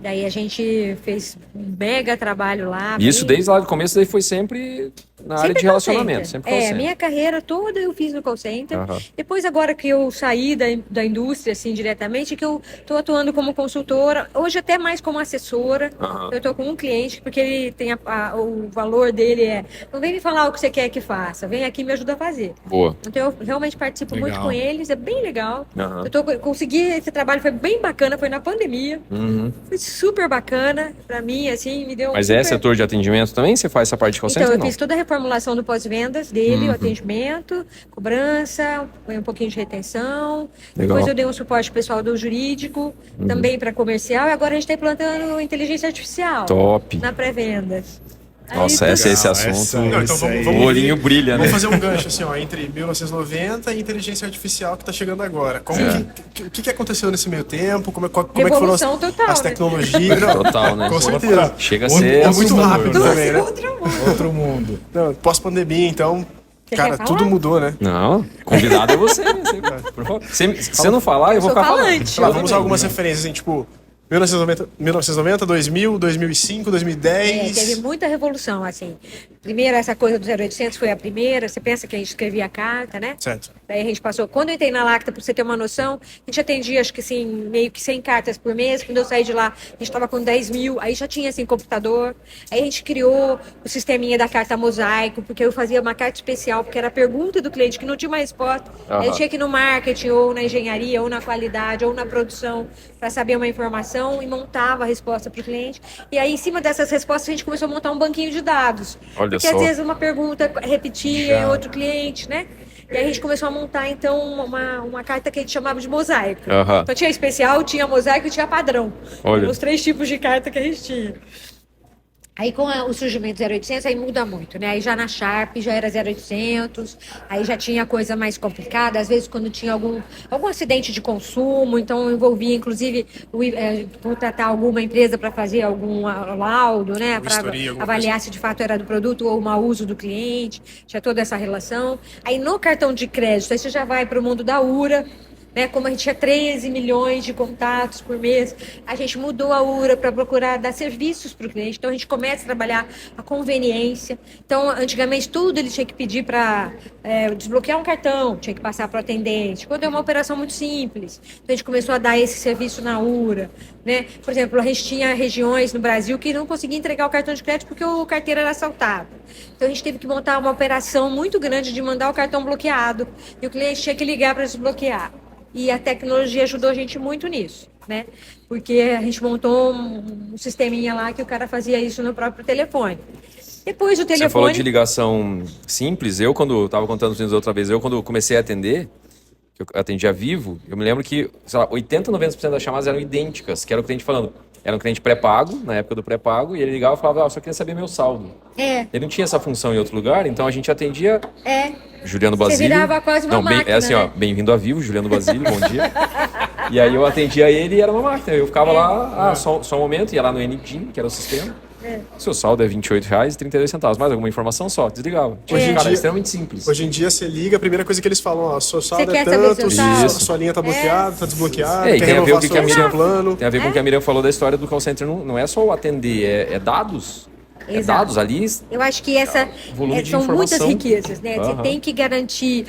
Daí a gente fez um mega trabalho lá. E isso desde lá do começo daí foi sempre na área Sempre de call relacionamento, center. sempre call center. Minha carreira toda eu fiz no call center. Aham. Depois, agora que eu saí da indústria, assim, diretamente, que eu tô atuando como consultora, hoje até mais como assessora. Aham. Eu tô com um cliente, porque ele tem o valor dele não vem me falar o que você quer que faça, vem aqui e me ajuda a fazer. Boa. Então eu realmente participo Legal. muito com eles, é bem legal. Aham. Consegui esse trabalho, foi bem bacana, foi na pandemia. Uhum. Foi super bacana pra mim, assim, me deu Mas super... é setor de atendimento também? Você faz essa parte de call Então, center eu ou não? fiz toda a reformulação do pós-vendas dele, o atendimento, cobrança, um pouquinho de retenção. Legal. Depois eu dei um suporte pessoal do jurídico, também para comercial. E agora a gente está implantando inteligência artificial Top. na pré-vendas. Nossa, Aí, esse Legal, assunto. essa- Não, então isso aí. vamos O olhinho brilha, né? Vamos fazer um gancho assim, ó, entre 1990 e inteligência artificial que está chegando agora. O que aconteceu nesse meio tempo? Como é que foram Revolução total, as né? tecnologias? Não, Total, né? com certeza. Chega a Outro- ser É muito mundo, rápido né? também, né? Outro mundo. Não, pós-pandemia, então, Você cara, quer falar? tudo mudou, né? Não, convidado é você. Por favor. Se você não falar, eu vou sou ficar falando. falante. Sei lá, vamos usar algumas referências, assim, tipo, 1990, 2000, 2005, 2010. Teve muita revolução, assim. Primeiro, essa coisa do 0800 foi a primeira. Você pensa que a gente escrevia a carta, né? Certo. Daí a gente passou. Quando eu entrei na Lacta, pra você ter uma noção, a gente atendia, acho que assim, meio que 100 cartas por mês. Quando eu saí de lá, a gente estava com 10 mil. Aí já tinha, assim, computador. Aí a gente criou o sisteminha da carta mosaico, porque eu fazia uma carta especial, porque era a pergunta do cliente que não tinha uma resposta. Aham. Aí eu tinha que ir no marketing, ou na engenharia, ou na qualidade, ou na produção, para saber uma informação e montava a resposta para o cliente. E aí, em cima dessas respostas, a gente começou a montar um banquinho de dados. Olha Porque só. às vezes uma pergunta repetia em outro cliente, né? E aí a gente começou a montar, então, uma carta que a gente chamava de mosaico. Aham. Então tinha especial, tinha mosaico e tinha padrão. Olha. Eram os 3 tipos de carta que a gente tinha. Aí com o surgimento do 0800, aí muda muito, né? Aí já na Sharp já era 0800, aí já tinha coisa mais complicada, às vezes quando tinha algum acidente de consumo, então envolvia inclusive contratar alguma empresa para fazer algum laudo, né? Para vistoria, alguma avaliar se de fato era do produto ou mau uso do cliente, tinha toda essa relação. Aí no cartão de crédito, aí você já vai para o mundo da URA, né, como a gente tinha 13 milhões de contatos por mês, a gente mudou a URA para procurar dar serviços para o cliente. Então, a gente começa a trabalhar a conveniência. Então, antigamente, tudo ele tinha que pedir para desbloquear um cartão, tinha que passar para o atendente. Quando é uma operação muito simples, então a gente começou a dar esse serviço na URA. Né? Por exemplo, a gente tinha regiões no Brasil que não conseguia entregar o cartão de crédito porque o carteiro era assaltado. Então, a gente teve que montar uma operação muito grande de mandar o cartão bloqueado. E o cliente tinha que ligar para desbloquear. E a tecnologia ajudou a gente muito nisso, né? Porque a gente montou um sisteminha lá que o cara fazia isso no próprio telefone. Depois o telefone... Você falou de ligação simples. Eu, quando estava contando os outra vez, quando comecei a atender, que eu atendia Vivo, eu me lembro que, sei lá, 80, 90% das chamadas eram idênticas, que era o cliente falando. Era um cliente pré-pago, na época do pré-pago, e ele ligava e falava, só queria saber meu saldo. Ele não tinha essa função em outro lugar, então a gente atendia Juliano Basílio. virava quase uma máquina, É assim, ó, né? bem-vindo a Vivo, Juliano Basílio, bom dia. E aí eu atendia ele e era uma máquina. Eu ficava lá, só um momento, ia lá no NDIM, que era o sistema. Seu saldo é R$ 28,32. Mais alguma informação só? Desligava. Hoje em Cara, dia- é extremamente simples. Hoje em dia você liga, a primeira coisa que eles falam, ó, seu saldo Você é quer saber tanto, seu saldo? Isso. sua linha tá bloqueada, tá desbloqueada, E quer tem a ver renovar o que a seu Miriam plano. Tem a ver com o que a Miriam falou da história do call center. Não é só o atender, é dados. É Exato. dados ali. Eu acho que Volume de são muitas informação. riquezas, né? Você Aham. tem que garantir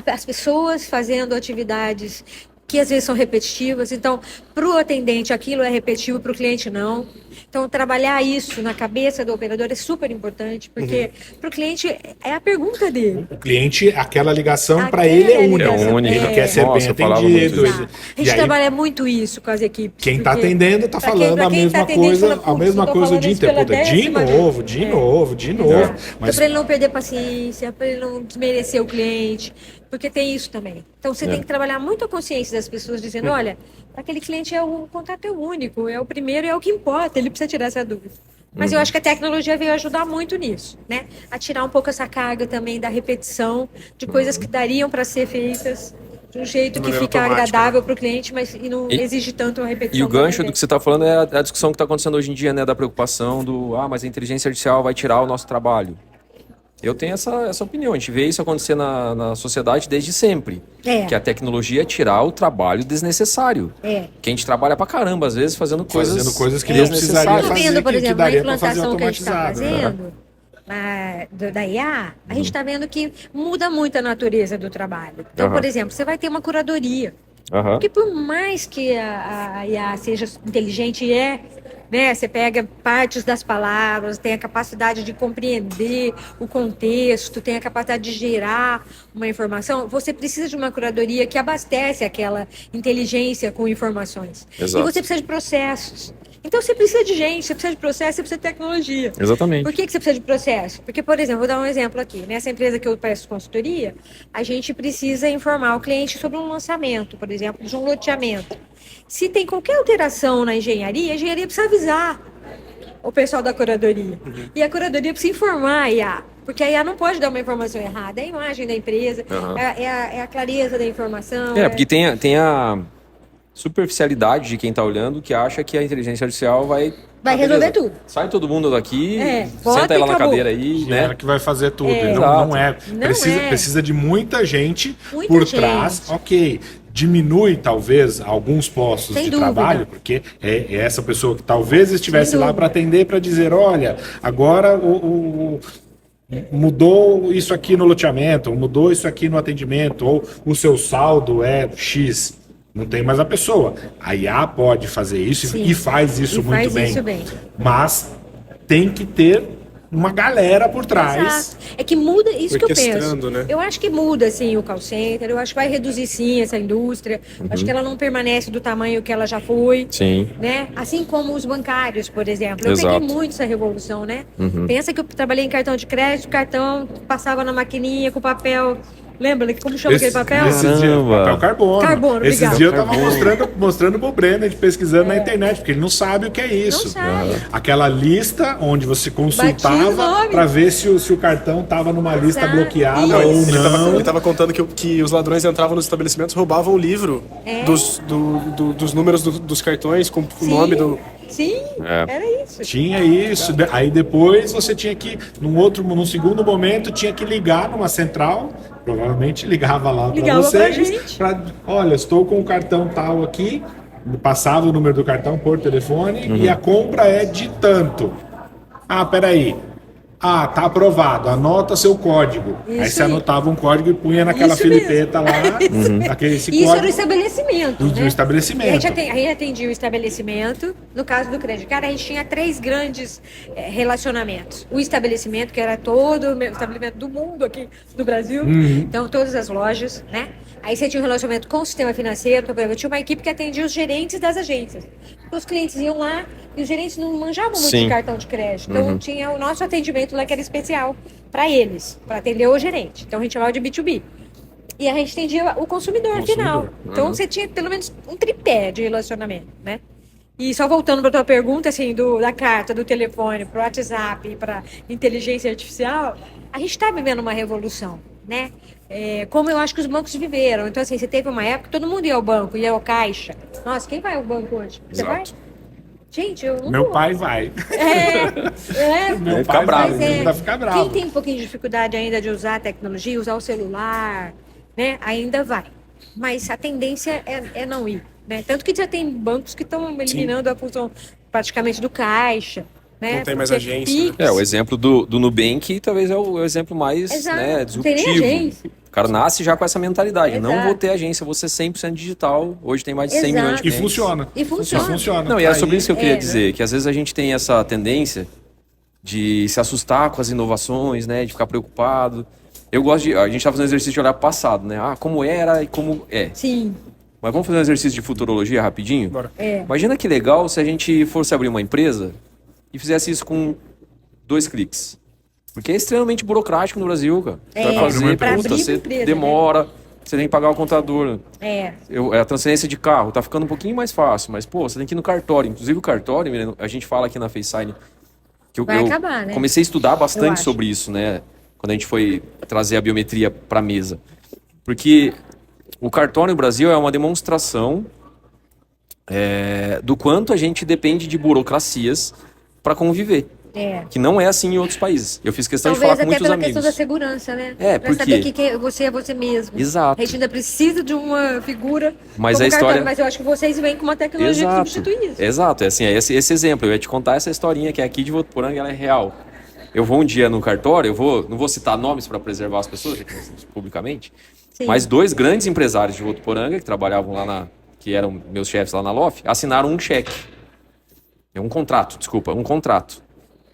as pessoas fazendo atividades que às vezes são repetitivas. Então, para o atendente aquilo é repetitivo, para o cliente não. Então, trabalhar isso na cabeça do operador é super importante, porque para o cliente é a pergunta dele. O cliente, aquela ligação para Aquela ele é única. ligação. É única. Ele quer ser Nossa, bem eu falava atendido. muito Exato. A E gente aí, trabalha muito isso com as equipes. quem está porque atendendo está pra quem- falando pra a quem mesma tá atendendo, coisa, fala, a "Putz, mesma eu tô coisa o falando dia isso inteiro. pela Puta, de 10ª novo, vez." de novo, de novo. Então, Mas para ele não perder paciência, para ele não desmerecer o cliente, porque tem isso também. Então você tem que trabalhar muito a consciência das pessoas, dizendo, olha, aquele cliente o contato é único, é o primeiro, é o que importa, ele precisa tirar essa dúvida. Mas eu acho que a tecnologia veio ajudar muito nisso, né? A tirar um pouco essa carga também da repetição de coisas que dariam para ser feitas de um jeito que maneira fica automática, agradável para o cliente, mas e não E- exige tanto a repetição. E o gancho também. do que você está falando é a discussão que está acontecendo hoje em dia, né? Da preocupação mas a inteligência artificial vai tirar o nosso trabalho. Eu tenho essa opinião. A gente vê isso acontecer na sociedade desde sempre. Que a tecnologia é tirar o trabalho desnecessário. Que a gente trabalha pra caramba, às vezes, fazendo coisas que não precisaria desnecessárias. fazer, Vendo, por que exemplo, a daria pra fazer implantação que a gente está automatizado. fazendo, da IA, a gente está vendo que muda muito a natureza do trabalho. Então, por exemplo, você vai ter uma curadoria. Porque por mais que a IA seja inteligente né, você pega partes das palavras, tem a capacidade de compreender o contexto, tem a capacidade de gerar uma informação, você precisa de uma curadoria que abastece aquela inteligência com informações. Exato. E você precisa de processos. Então você precisa de gente, você precisa de processo, você precisa de tecnologia. Exatamente. Por que você precisa de processo? Porque, por exemplo, vou dar um exemplo aqui. Nessa empresa que eu presto consultoria, a gente precisa informar o cliente sobre um lançamento, por exemplo, de um loteamento. Se tem qualquer alteração na engenharia, a engenharia precisa avisar o pessoal da curadoria. E a curadoria precisa informar a IA. Porque a IA não pode dar uma informação errada. É a imagem da empresa, é a clareza da informação. Porque tem a superficialidade de quem está olhando que acha que a inteligência artificial vai resolver tudo. Sai todo mundo daqui, bota senta e ela na acabou. cadeira aí, Que é que vai fazer tudo. Exato. Não é. Não Precisa de muita gente Muita por gente. trás. Ok. Diminui, talvez, alguns postos Sem de dúvida. trabalho, porque é essa pessoa que talvez estivesse Sem lá dúvida. para atender, para dizer, olha, agora mudou isso aqui no loteamento, ou mudou isso aqui no atendimento, ou o seu saldo é X. Não tem mais a pessoa. A IA pode fazer isso Sim. e faz isso E muito faz bem. isso bem. Mas tem que ter uma galera por trás. Exato. É que muda isso que eu penso. Orquestrando, né? Eu acho que muda, sim, o call center. Eu acho que vai reduzir, sim, essa indústria. Acho que ela não permanece do tamanho que ela já foi. Sim. Né? Assim como os bancários, por exemplo. Eu Exato. peguei muito essa revolução, né? Pensa que eu trabalhei em cartão de crédito, o cartão passava na maquininha com papel. Lembra? Como chama aquele papel? Esses dias, Caramba. papel carbono. Carbono, Esses obrigado. dias eu tava mostrando pro Brenner, pesquisando na internet, porque ele não sabe o que é isso. Não sabe. Aquela lista onde você Batia o consultava nome. para ver se o cartão tava numa lista Exato. bloqueada Isso. ou Ele não. tava contando que os ladrões entravam nos estabelecimentos, roubavam o livro dos números dos cartões com o nome do... Sim, era isso. Tinha isso. Aí depois você tinha que, num segundo momento, tinha que ligar numa central. Provavelmente ligava lá para Ligava vocês. pra gente. Olha, estou com o cartão tal aqui. Passava o número do cartão por telefone e a compra é de tanto. Ah, peraí. Ah, tá aprovado. Anota seu código. Aí Isso você aí. anotava um código e punha naquela Isso filipeta lá. Esse Isso era o código estabelecimento. do né? estabelecimento. A gente atendia o estabelecimento. No caso do Crédito Card, a gente tinha 3 grandes relacionamentos. O estabelecimento, que era todo o estabelecimento do mundo aqui do Brasil. Então, todas as lojas, né? Aí você tinha um relacionamento com o sistema financeiro. Então, por exemplo, eu tinha uma equipe que atendia os gerentes das agências. Os clientes iam lá e os gerentes não manjavam muito Sim. de cartão de crédito. Então, tinha o nosso atendimento lá que era especial para eles, para atender o gerente. Então, a gente chamava de B2B. E a gente atendia o consumidor final. Então, você tinha pelo menos um tripé de relacionamento, né? E só voltando para a tua pergunta, assim, da carta, do telefone, para o WhatsApp e para inteligência artificial, a gente está vivendo uma revolução, né? Como eu acho que os bancos viveram. Então, assim, você teve uma época que todo mundo ia ao banco, ia ao caixa. Nossa, quem vai ao banco hoje? Você vai? Gente, eu não Meu vou. pai vai. Meu Vai pai ficar bravo. vai, vai ficar bravo. Quem tem um pouquinho de dificuldade ainda de usar a tecnologia, usar o celular, né, ainda vai. Mas a tendência é não ir, né? Tanto que já tem bancos que estão eliminando a função praticamente do caixa, né? Não tem mais Porque agência, Pix, O exemplo do Nubank talvez é o exemplo mais Exato. né, Não tem nem disruptivo. agência. O cara nasce já com essa mentalidade. Não Exato. vou ter agência, vou ser 100% digital. Hoje tem mais de 100 Exato. milhões de E clientes. funciona. E funciona. E funciona. Não, e é Aí- sobre isso que eu queria né? dizer, que às vezes a gente tem essa tendência de se assustar com as inovações, né, de ficar preocupado. Eu gosto a gente tá fazendo exercício de olhar pro passado, né? Ah, como era e como é. Sim. Mas vamos fazer um exercício de futurologia rapidinho? Bora. Imagina que legal se a gente fosse abrir uma empresa e fizesse isso com 2 cliques. Porque é extremamente burocrático no Brasil, cara. Você vai fazer, pra abrir você empresa, né? demora, você tem que pagar o contador. É. A transferência de carro tá ficando um pouquinho mais fácil, mas, pô, você tem que ir no cartório. Inclusive o cartório, Milena, a gente fala aqui na FaceSign, que eu Vai acabar, né? comecei a estudar Eu bastante acho. sobre isso, né? Quando a gente foi trazer a biometria pra mesa. Porque o cartório no Brasil é uma demonstração do quanto a gente depende de burocracias para conviver. Que não é assim em outros países. Eu fiz questão de Talvez falar com até muitos pela amigos. questão da segurança, né? É, pra porque- saber que você é você mesmo. Exato. A gente ainda precisa de uma figura Mas como a história- cartório, mas eu acho que vocês vêm com uma tecnologia que substitui isso. Exato, é assim, é esse exemplo. Eu ia te contar essa historinha que é aqui de Votuporanga, ela é real. Eu vou um dia no cartório, não vou citar nomes para preservar as pessoas aqui publicamente, Sim. mas 2 grandes empresários de Votuporanga que trabalhavam lá que eram meus chefes lá na LOF, assinaram um cheque. Um contrato.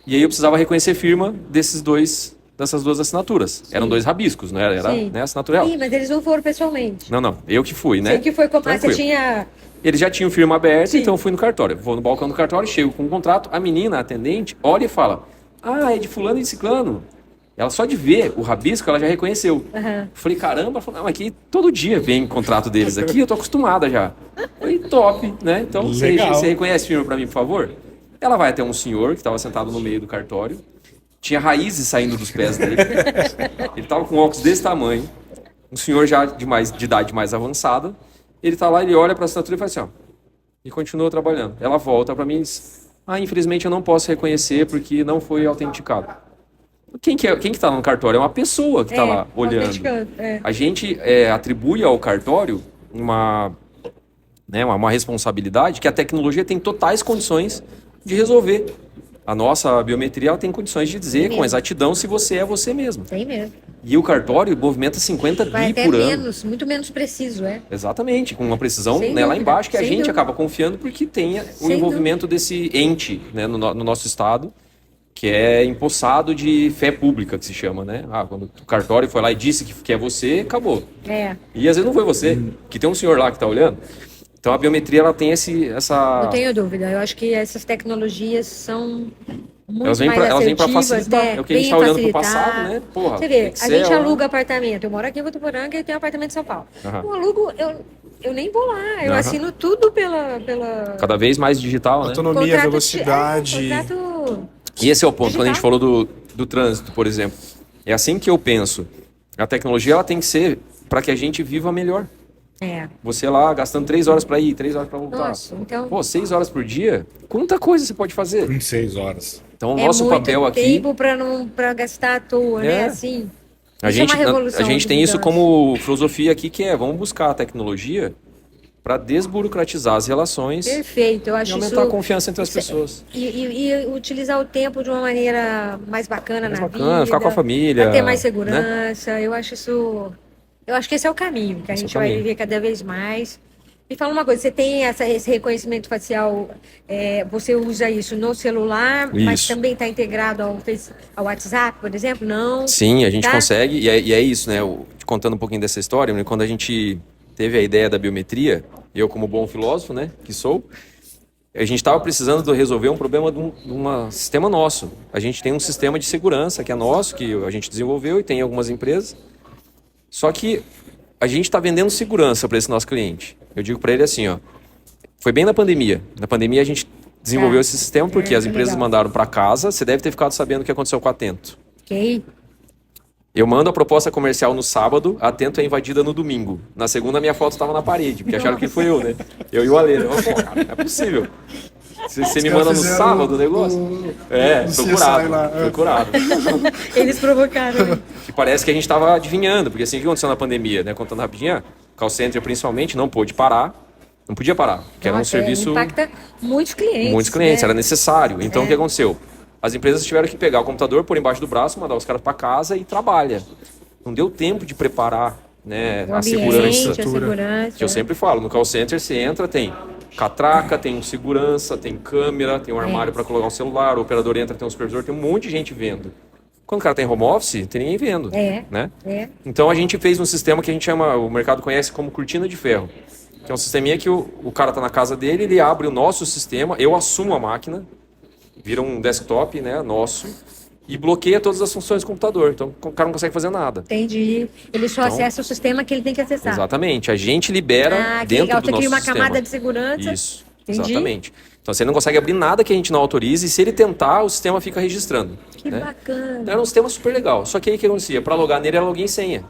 E aí eu precisava reconhecer firma dessas 2 assinaturas. Eram 2 rabiscos, não era, Sim. né, assinatura real. Sim, mas eles não foram pessoalmente. Não, eu que fui, né? Você que foi comprar, você Tranquilo. tinha... Eles já tinham firma aberta, então eu fui no cartório. Vou no balcão do cartório, chego com um contrato, a menina, a atendente, olha e fala: ah, é de fulano e de ciclano. Ela só de ver o rabisco, ela já reconheceu. Aham. Falei, caramba, ela falou, não, aqui todo dia vem contrato deles aqui, eu tô acostumada já. Falei, top, né? Então, Legal. você reconhece firma pra mim, por favor? Ela vai até um senhor que estava sentado no meio do cartório, tinha raízes saindo dos pés dele. Ele tava com óculos desse tamanho, um senhor já de idade mais avançada. Ele tá lá, ele olha pra assinatura e faz assim, ó. E continua trabalhando. Ela volta pra mim e diz: ah, infelizmente eu não posso reconhecer porque não foi autenticado. Quem que tá no cartório? É uma pessoa que tá lá olhando. autenticando, é. A gente atribui ao cartório uma responsabilidade que a tecnologia tem totais condições de resolver. A nossa biometria ela tem condições de dizer com exatidão se você é você mesmo. Tem mesmo. E o cartório movimenta 50 Vai bi até por ano. menos, muito menos preciso, Exatamente, com uma precisão Sem né, lá dúvida, embaixo que a sem gente dúvida. acaba confiando porque tem o Sem envolvimento desse ente né, no nosso estado, que é empossado de fé pública, que se chama, né? Ah, quando o cartório foi lá e disse que é você, acabou. É. E às vezes não foi você, que tem um senhor lá que está olhando. Então a biometria ela tem essa... Não tenho dúvida. Eu acho que essas tecnologias são muito Elas vêm mais pra assertivas, facilitar. né? É o que a gente Vêm tá olhando pro facilitar. passado, né? Porra, Você vê, a Excel, gente né? aluga apartamento. Eu moro aqui em Votuporanga e tenho um apartamento em São Paulo. Aham. Eu alugo, eu nem vou lá. Eu Aham. assino tudo pela Cada vez mais digital, né? Autonomia, contrato velocidade. contrato... E esse é o ponto, quando a gente Digital. falou do trânsito, por exemplo. É assim que eu penso. A tecnologia ela tem que ser para que a gente viva melhor. É. Você lá gastando 3 horas para ir, 3 horas para voltar. Nossa, então... Pô, 6 horas por dia? Quanta coisa você pode fazer? Em 6 horas. Então, o é nosso muito papel aqui... tempo para gastar à toa, né? É. Assim. A Isso é gente, uma revolução a gente de tem isso mudança. como filosofia aqui, que é vamos buscar a tecnologia para desburocratizar as relações Perfeito, eu e acho aumentar isso... a confiança entre as pessoas. E utilizar o tempo de uma maneira mais bacana Mais na bacana, vida. ficar com a família, Pra ter mais né? segurança. Eu acho isso... Eu acho que esse é o caminho, que a Esse é gente o vai caminho. viver cada vez mais. Me fala uma coisa, você tem esse reconhecimento facial, você usa isso no celular, mas Isso. também está integrado ao WhatsApp, por exemplo? Não? Sim, a gente Tá? consegue, e é isso, né? Te contando um pouquinho dessa história, né? Quando a gente teve a ideia da biometria, eu como bom filósofo, né, que sou, a gente estava precisando de resolver um problema de um sistema nosso. A gente tem um sistema de segurança que é nosso, que a gente desenvolveu e tem em algumas empresas, só que a gente está vendendo segurança para esse nosso cliente. Eu digo para ele assim, ó, foi bem na pandemia. Na pandemia a gente desenvolveu esse sistema porque as empresas legal. mandaram para casa. Você deve ter ficado sabendo o que aconteceu com a Atento. Ok. Eu mando a proposta comercial no sábado, a Atento é invadida no domingo. Na segunda, minha foto estava na parede, porque acharam que foi eu, né? Eu e o Ale. Eu, pô, cara, não é possível. Você me caras manda no fizeram sábado o negócio? o Foi CSI curado. lá, Foi curado. Eles provocaram. Que parece que a gente estava adivinhando, porque assim, o que aconteceu na pandemia, né? Contando rapidinho, call center principalmente, não pôde parar. Não podia parar, porque era um Nossa, serviço... impacta muitos clientes. Muitos clientes, né? era necessário. Então, o que aconteceu? As empresas tiveram que pegar o computador, pôr embaixo do braço, mandar os caras para casa e trabalha. Não deu tempo de preparar, né, O a ambiente, segurança. a segurança. Que eu sempre falo, no call center você entra, tem catraca, tem um segurança, tem câmera, tem um armário para colocar um celular, o operador entra, tem um supervisor, tem um monte de gente vendo. Quando o cara tem home office, tem ninguém vendo. Né? Então a gente fez um sistema que a gente chama, o mercado conhece como cortina de ferro. Que é um sisteminha que o cara tá na casa dele, ele abre o nosso sistema, eu assumo a máquina, vira um desktop, né, nosso, e bloqueia todas as funções do computador. Então o cara não consegue fazer nada. Entendi. Ele só Então, acessa o sistema que ele tem que acessar. Exatamente. A gente libera Que dentro legal. do Você nosso cria uma sistema. camada de segurança. Isso. Entendi. Exatamente. Então você não consegue abrir nada que a gente não autorize e se ele tentar, o sistema fica registrando. Que né? bacana. Então, era um sistema super legal. Só que aí o que acontecia? Para logar nele era login e senha.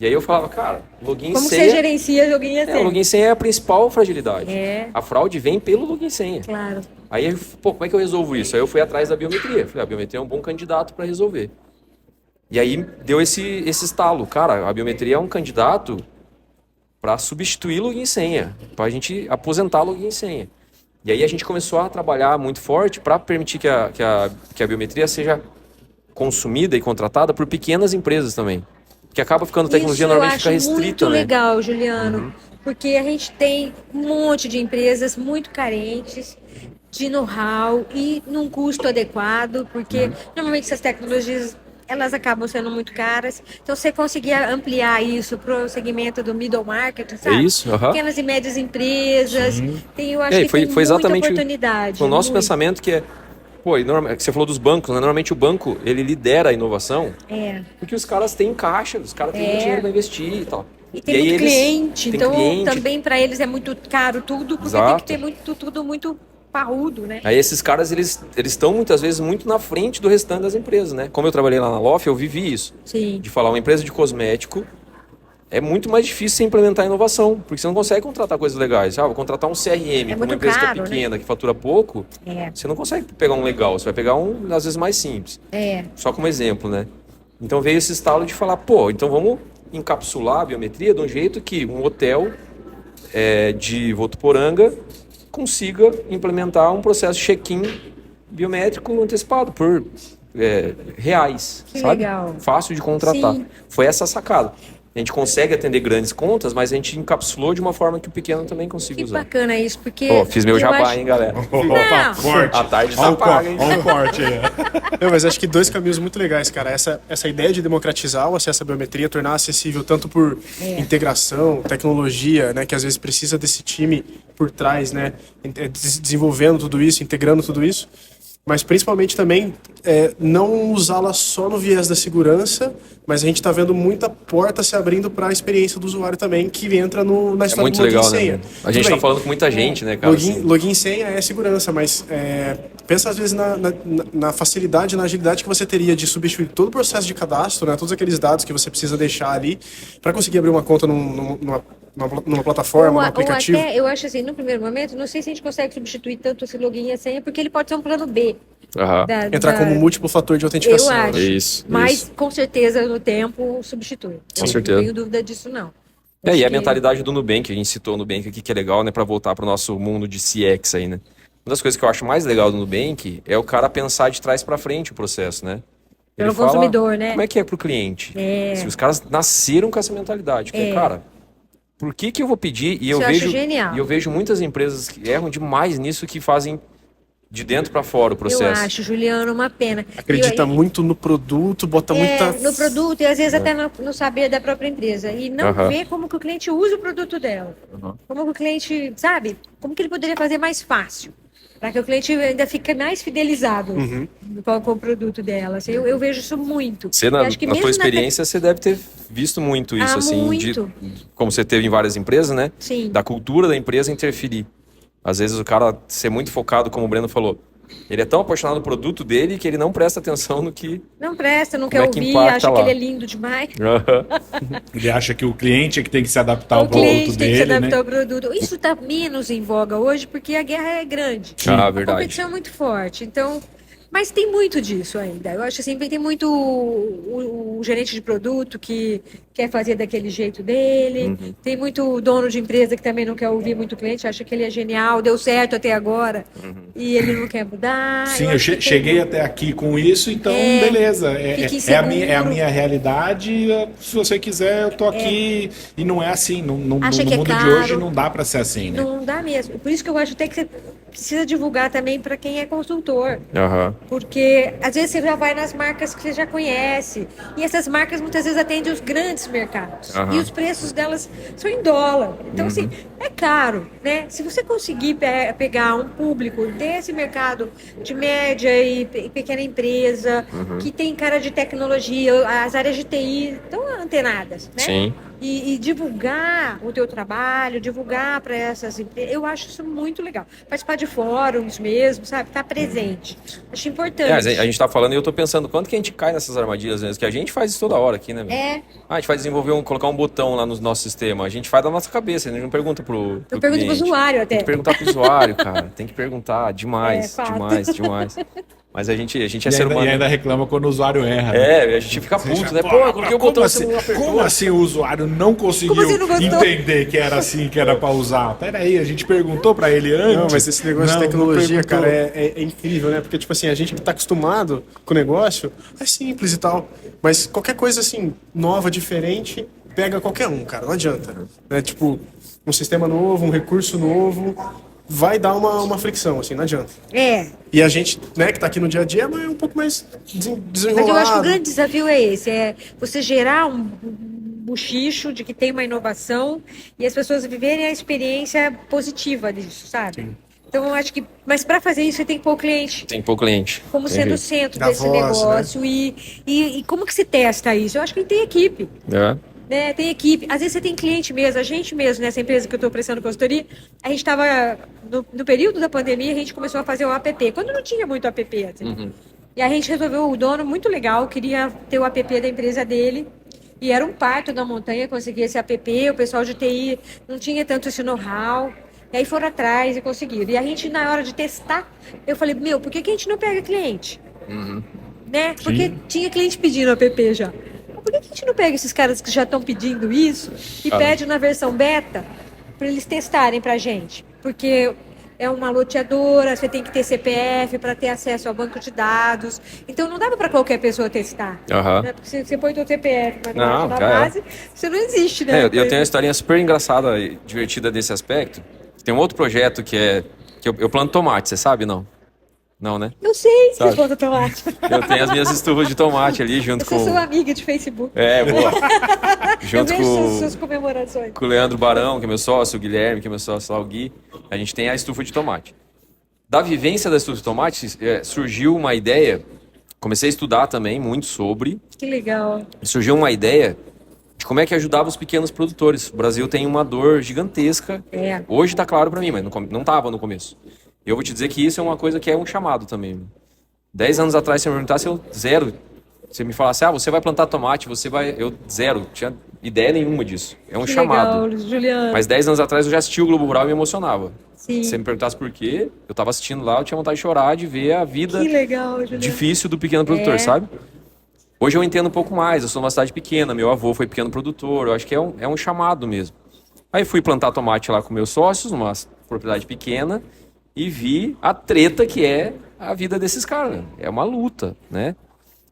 E aí eu falava, cara, login e Como que senha... você gerencia login e o senha? login e senha é a principal fragilidade. É. A fraude vem pelo login e senha. Claro. Aí, pô, como é que eu resolvo isso? Aí eu fui atrás da biometria. Falei, a biometria é um bom candidato para resolver. E aí deu esse estalo. Cara, a biometria é um candidato para substituir login e senha, para a gente aposentar login e senha. E aí a gente começou a trabalhar muito forte para permitir que a biometria seja consumida e contratada por pequenas empresas também. Porque acaba ficando tecnologia, normalmente fica restrita, Isso eu acho muito né? legal, Juliano, porque a gente tem um monte de empresas muito carentes de know-how e num custo adequado, porque normalmente essas tecnologias elas acabam sendo muito caras. Então, você conseguir ampliar isso para o segmento do middle market, sabe? É isso, aham. Pequenas e médias empresas. Eu acho É, que foi tem exatamente muita oportunidade. o nosso muito. pensamento que é... Pô, e que você falou dos bancos, né? Normalmente o banco, ele lidera a inovação É. porque os caras têm caixa, os caras têm muito dinheiro para investir e tal. E tem aí muito cliente, tem então cliente. também para eles é muito caro tudo, porque Exato. tem que ter tudo muito parrudo, né? Aí esses caras, eles estão muitas vezes muito na frente do restante das empresas, né? Como eu trabalhei lá na Loft, eu vivi isso. Sim. De falar, uma empresa de cosmético é muito mais difícil você implementar inovação, porque você não consegue contratar coisas legais. Vou contratar um CRM para uma muito empresa caro, que é pequena, que fatura pouco, É. você não consegue pegar um legal, você vai pegar um, às vezes, mais simples. É. Só como exemplo, né? Então veio esse estalo de falar, pô, então vamos encapsular a biometria de um jeito que um hotel de Votuporanga consiga implementar um processo de check-in biométrico antecipado por reais, Que sabe? legal. Fácil de contratar. Sim. Foi essa a sacada. A gente consegue atender grandes contas, mas a gente encapsulou de uma forma que o pequeno também consiga Que usar. bacana isso, porque... Pô, fiz meu eu jabá, acho- hein, galera? Não. Corte. A tarde Olha tá o paga, hein? Olha o corte aí. Não, mas acho que dois caminhos muito legais, cara. Essa ideia de democratizar o acesso à biometria, tornar acessível tanto por integração, tecnologia, né, que às vezes precisa desse time por trás, né, desenvolvendo tudo isso, integrando tudo isso, mas principalmente também não usá-la só no viés da segurança, mas a gente está vendo muita porta se abrindo para a experiência do usuário também, que entra na É história muito do login legal, e senha. né? A gente Tudo tá bem, falando com muita gente, né, cara? assim. Login e senha é segurança, mas pensa às vezes na facilidade, na agilidade que você teria de substituir todo o processo de cadastro, né, todos aqueles dados que você precisa deixar ali para conseguir abrir uma conta numa plataforma, num aplicativo. Ou até, eu acho assim, no primeiro momento, não sei se a gente consegue substituir tanto esse login e a senha, porque ele pode ser um plano B. Aham. Entrar como múltiplo fator de autenticação. Eu acho. né? Isso, Mas, isso. com certeza, no tempo, substitui. Com certeza. Não tenho dúvida disso, não. E Acho a que- mentalidade do Nubank, a gente citou o Nubank aqui, que é legal, né, para voltar para o nosso mundo de CX aí, né? Uma das coisas que eu acho mais legal do Nubank é o cara pensar de trás para frente o processo, né? Ele Pelo fala, consumidor, né? Como é que é pro cliente? Se os caras nasceram com essa mentalidade, que cara, por que eu vou pedir? E Isso eu acho genial. e eu vejo muitas empresas que erram demais nisso, que fazem de dentro para fora o Eu processo. acho, Juliano, uma pena. Acredita muito no produto, bota muita... no produto e às vezes até no saber da própria empresa. E não Aham. vê como que o cliente usa o produto dela. Como que o cliente, sabe? Como que ele poderia fazer mais fácil. Para que o cliente ainda fique mais fidelizado com o produto dela. Assim, eu vejo isso muito. Você, E na acho que tua mesmo experiência, você deve ter visto muito isso, assim, muito. como você teve em várias empresas, né? Sim. Da cultura da empresa interferir. Às vezes o cara ser muito focado, como o Breno falou, ele é tão apaixonado no produto dele que ele não presta atenção no que... Não presta, não Como quer é que ouvir, impacta acha lá? que ele é lindo demais. Ele acha que o cliente é que tem que se adaptar O ao produto cliente tem que se dele, adaptar né? ao produto. Isso está menos em voga hoje porque a guerra é grande. Ah, A verdade. competição é muito forte. Então, mas tem muito disso ainda. Eu acho assim, tem muito o gerente de produto que quer fazer daquele jeito dele. Tem muito dono de empresa que também não quer ouvir muito cliente, acha que ele é genial, deu certo até agora e ele não quer mudar. Sim, eu acho que tem cheguei muito. até aqui com isso, então beleza. Fique É a minha inseguro. realidade. Se você quiser, eu tô aqui. E não é assim. No Acha que é mundo de caro. hoje não dá para ser assim, né? Não dá mesmo. Por isso que eu acho até que você precisa divulgar também para quem é consultor. Aham. Porque às vezes você já vai nas marcas que você já conhece. E essas marcas muitas vezes atendem os grandes mercados. Aham. E os preços delas são em dólar. Então, assim, é caro, né? Se você conseguir pegar um público desse mercado de média e pequena empresa, que tem cara de tecnologia, as áreas de TI estão antenadas, né? Sim. e divulgar o teu trabalho, divulgar para essas empresas. Eu acho isso muito legal. Participar de fóruns mesmo, sabe? Estar presente. Acho importante. A gente tá falando e eu tô pensando quanto que a gente cai nessas armadilhas mesmo, que a gente faz isso toda hora aqui, né? Meu? A gente vai desenvolver colocar um botão lá no nosso sistema. A gente faz da nossa cabeça, a gente não pergunta pro Eu pergunto pro usuário até. Tem que perguntar pro usuário, cara. Tem que perguntar demais, fato. demais. Mas a gente é E ser ainda, humano. e ainda reclama quando o usuário erra. Né? A gente fica puto, né? Pô, eu coloquei o botão, você não apertou. Como assim o usuário não conseguiu Como assim não gostou? entender que era assim, que era pra usar? Peraí, a gente perguntou pra ele antes. Não, mas esse negócio Não, de tecnologia, não cara, perguntou. é incrível, né? Porque, tipo assim, a gente que tá acostumado com o negócio é simples e tal. Mas qualquer coisa, assim, nova, diferente, pega qualquer um, cara. Não adianta. Né? Tipo, um sistema novo, um recurso novo, vai dar uma fricção, assim, não adianta. E a gente, né, que tá aqui no dia a dia, é um pouco mais desenrolado. Mas eu acho que o grande desafio é esse, é você gerar um buchicho de que tem uma inovação e as pessoas viverem a experiência positiva disso, sabe? Sim. Então eu acho que, mas para fazer isso você tem que pôr o cliente Tem pouco cliente. como Tem sendo o jeito. centro Da desse voz, negócio e como que se testa isso? Eu acho que tem equipe. Né, tem equipe, às vezes você tem cliente mesmo, a gente mesmo, nessa empresa que eu estou prestando consultoria, a gente estava, no período da pandemia, a gente começou a fazer o app, quando não tinha muito app, assim. E a gente resolveu, o dono, muito legal, queria ter o app da empresa dele, e era um parto da montanha conseguir esse app, o pessoal de TI não tinha tanto esse know-how, e aí foram atrás e conseguiram. E a gente, na hora de testar, eu falei, por que a gente não pega cliente? Né? Porque tinha cliente pedindo app já. Por que a gente não pega esses caras que já estão pedindo isso e pede na versão beta para eles testarem para a gente? Porque é uma loteadora, você tem que ter CPF para ter acesso ao banco de dados. Então não dá para qualquer pessoa testar. Né? Porque se você põe o CPF mas não acha na base, você não existe, né? Eu tenho uma historinha super engraçada e divertida desse aspecto. Tem um outro projeto que eu planto tomate, você sabe, não? Não, né? Eu sei, Sabe? você planta tomate. Eu tenho as minhas estufas de tomate ali junto Eu sou com... sua amiga de Facebook. Boa. Eu Junto vejo suas comemorações. com o Leandro Barão, que é meu sócio, o Guilherme, que é meu sócio lá, o Gui. A gente tem a estufa de tomate. Da vivência da estufa de tomate, surgiu uma ideia, comecei a estudar também muito sobre, Que legal. surgiu uma ideia de como é que ajudava os pequenos produtores. O Brasil tem uma dor gigantesca. Hoje tá claro para mim, mas não tava no começo. Eu vou te dizer que isso é uma coisa que é um chamado também. 10 anos atrás, se eu me perguntasse, eu zero. Você me falasse, você vai plantar tomate, eu zero. Tinha ideia nenhuma disso. É um Que chamado. legal, Juliana. Mas 10 anos atrás eu já assisti o Globo Rural e me emocionava. Sim. Se você me perguntasse por quê, eu tava assistindo lá, eu tinha vontade de chorar, de ver a vida Que legal, Juliana. difícil do pequeno produtor, sabe? Hoje eu entendo um pouco mais, eu sou numa cidade pequena, meu avô foi pequeno produtor, eu acho que é um chamado mesmo. Aí fui plantar tomate lá com meus sócios, numa propriedade pequena, e vi a treta que é a vida desses caras. É uma luta, né?